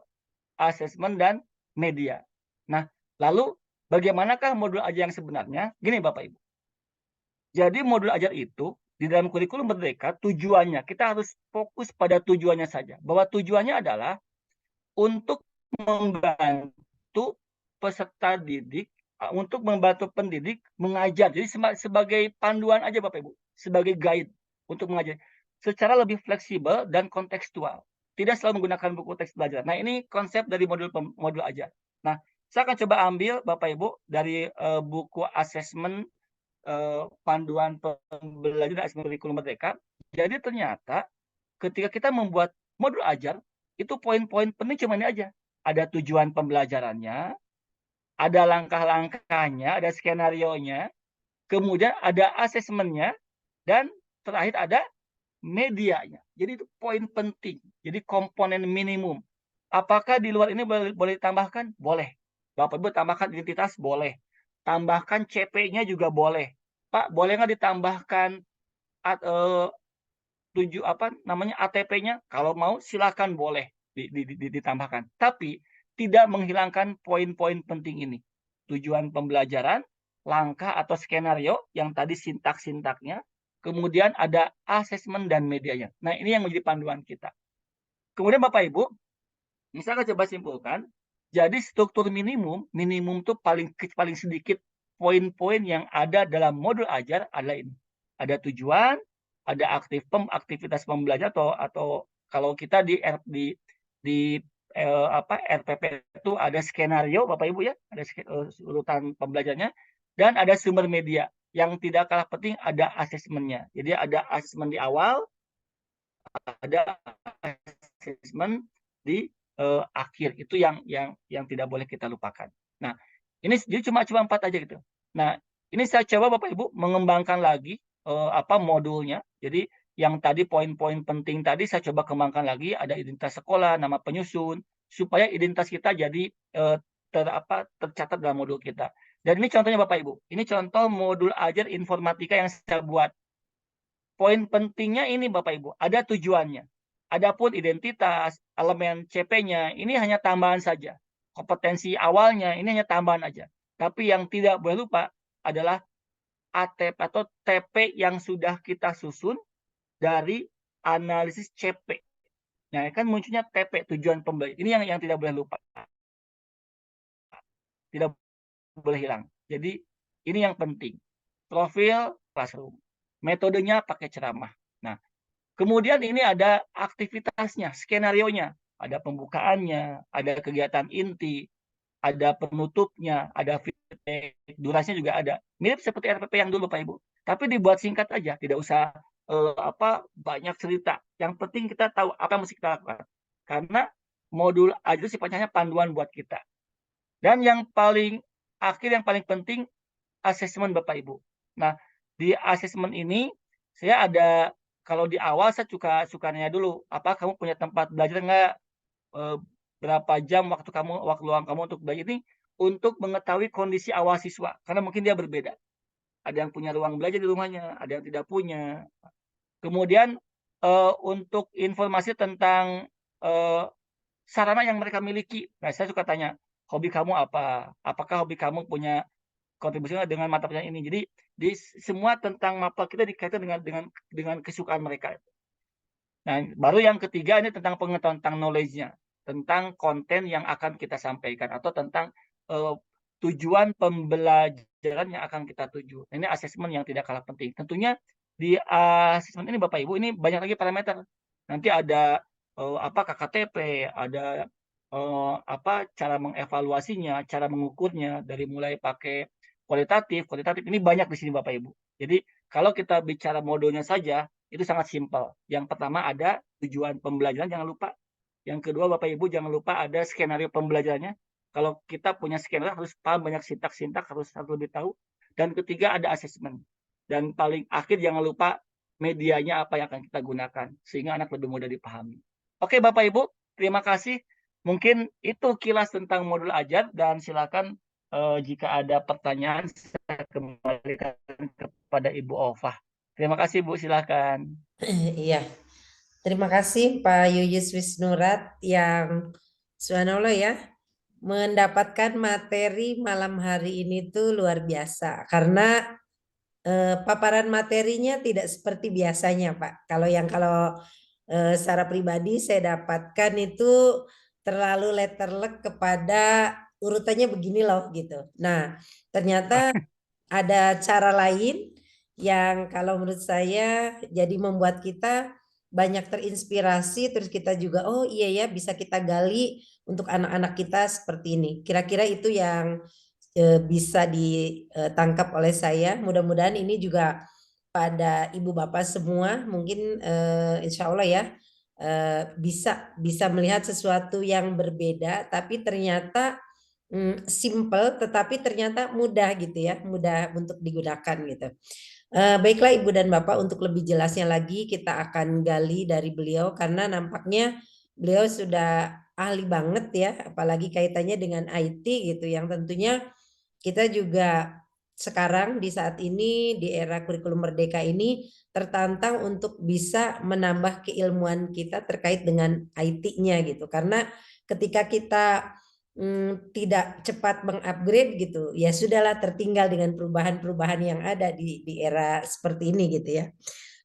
asesmen, dan media. Nah, lalu bagaimanakah modul ajar yang sebenarnya? Gini Bapak Ibu. Jadi modul ajar itu di dalam kurikulum Merdeka tujuannya, kita harus fokus pada tujuannya saja. Bahwa tujuannya adalah untuk membantu peserta didik, untuk membantu pendidik mengajar. Jadi sebagai panduan aja Bapak Ibu, sebagai guide untuk mengajar. Secara lebih fleksibel dan kontekstual. Tidak selalu menggunakan buku teks belajar. Nah, ini konsep dari modul ajar. Nah, saya akan coba ambil Bapak Ibu dari buku asesmen panduan pembelajaran asesmen kurikulum Merdeka. Jadi ternyata ketika kita membuat modul ajar, itu poin-poin penting cuma ini aja. Ada tujuan pembelajarannya, ada langkah-langkahnya, ada skenario-nya, kemudian ada asesmennya, dan terakhir ada medianya. Jadi itu poin penting. Jadi komponen minimum. Apakah di luar ini boleh ditambahkan? Boleh. Bapak Ibu tambahkan identitas? Boleh. Tambahkan CP-nya juga boleh. Pak, boleh nggak ditambahkan ATP-nya? Kalau mau silakan boleh ditambahkan. Tapi tidak menghilangkan poin-poin penting ini. Tujuan pembelajaran, langkah atau skenario yang tadi sintak-sintaknya, kemudian ada asesmen dan medianya. Nah, ini yang menjadi panduan kita. Kemudian Bapak Ibu, misalkan coba simpulkan, jadi struktur minimum itu paling sedikit poin-poin yang ada dalam modul ajar adalah ini. Ada tujuan, ada aktivitas pembelajaran atau kalau kita di RPP itu ada skenario Bapak Ibu ya, ada urutan pembelajarannya, dan ada sumber media. Yang tidak kalah penting ada asesmennya. Jadi ada asesmen di awal, ada asesmen di akhir. Itu yang tidak boleh kita lupakan. Nah, ini jadi cuma 4 aja gitu. Nah, ini saya coba Bapak Ibu mengembangkan lagi modulnya. Jadi yang tadi poin-poin penting tadi saya coba kembangkan lagi, ada identitas sekolah, nama penyusun, supaya identitas kita jadi tercatat dalam modul kita. Dan ini contohnya Bapak Ibu. Ini contoh modul ajar informatika yang saya buat. Poin pentingnya ini Bapak Ibu, ada tujuannya. Adapun identitas, elemen CP-nya, ini hanya tambahan saja. Kompetensi awalnya, ini hanya tambahan aja. Tapi yang tidak boleh lupa adalah ATP atau TP yang sudah kita susun dari analisis CP. Nah, kan munculnya TP, tujuan pembelajaran. Ini yang tidak boleh lupa. Tidak boleh hilang. Jadi, ini yang penting. Profil classroom. Metodenya pakai ceramah. Nah, kemudian ini ada aktivitasnya, skenario-nya. Ada pembukaannya, ada kegiatan inti, ada penutupnya, ada feedback, durasinya juga ada. Mirip seperti RPP yang dulu Pak Ibu. Tapi dibuat singkat aja, tidak usah banyak cerita. Yang penting kita tahu apa yang mesti kita lakukan. Karena modul aja sifatnya panduan buat kita. Dan yang paling akhir, yang paling penting, asesmen Bapak Ibu. Nah, di asesmen ini saya ada, kalau di awal saya suka nanya dulu, apa kamu punya tempat belajar nggak? Berapa jam waktu luang kamu untuk belajar ini, untuk mengetahui kondisi awal siswa, karena mungkin dia berbeda. Ada yang punya ruang belajar di rumahnya, ada yang tidak punya. Kemudian untuk informasi tentang sarana yang mereka miliki. Nah, saya suka tanya, hobi kamu apa? Apakah hobi kamu punya kontribusinya dengan mata pelajaran ini? Jadi Di semua tentang mapel kita dikaitkan dengan kesukaan mereka. Nah, baru yang ketiga ini tentang pengetahuan tentang knowledge-nya, tentang konten yang akan kita sampaikan atau tentang tujuan pembelajaran yang akan kita tuju. Ini asesmen yang tidak kalah penting. Tentunya di asesmen ini Bapak Ibu ini banyak lagi parameter. Nanti ada KKTP, ada cara mengevaluasinya, cara mengukurnya dari mulai pakai kualitatif ini banyak di sini Bapak Ibu. Jadi kalau kita bicara modulnya saja itu sangat simpel. Yang pertama ada tujuan pembelajaran, jangan lupa. Yang kedua Bapak Ibu jangan lupa ada skenario pembelajarannya. Kalau kita punya skenario harus paham banyak sintak harus lebih tahu. Dan ketiga ada asesmen. Dan paling akhir jangan lupa medianya apa yang akan kita gunakan sehingga anak lebih mudah dipahami. Oke Bapak Ibu, terima kasih. Mungkin itu kilas tentang modul ajar dan silakan jika ada pertanyaan saya kembalikan kepada Ibu Ofah. Terima kasih Bu, silakan. Iya, terima kasih Pak Yuyus Wisnurat yang subhanallah ya mendapatkan materi malam hari ini tuh luar biasa karena paparan materinya tidak seperti biasanya Pak. Kalau secara pribadi saya dapatkan itu terlalu letterlek kepada urutannya begini loh gitu. Nah, ternyata ada cara lain yang kalau menurut saya jadi membuat kita banyak terinspirasi, terus kita juga oh iya ya bisa kita gali untuk anak-anak kita seperti ini. Kira-kira itu yang bisa ditangkap oleh saya. Mudah-mudahan ini juga pada ibu bapak semua mungkin insya Allah ya bisa melihat sesuatu yang berbeda, tapi ternyata simple tetapi ternyata mudah gitu ya, mudah untuk digunakan gitu. Baiklah Ibu dan Bapak, untuk lebih jelasnya lagi kita akan gali dari beliau karena nampaknya beliau sudah ahli banget ya, apalagi kaitannya dengan IT gitu yang tentunya kita juga sekarang di saat ini di era kurikulum merdeka ini tertantang untuk bisa menambah keilmuan kita terkait dengan IT-nya gitu. Karena ketika kita tidak cepat mengupgrade gitu, ya sudahlah tertinggal dengan perubahan-perubahan yang ada di era seperti ini gitu ya.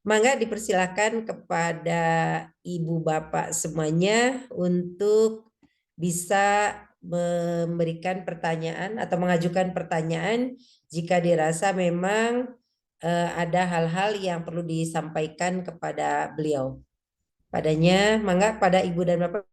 Mangga dipersilakan kepada ibu bapak semuanya untuk bisa memberikan pertanyaan atau mengajukan pertanyaan jika dirasa memang ada hal-hal yang perlu disampaikan kepada beliau. Padanya, mangga pada ibu dan bapak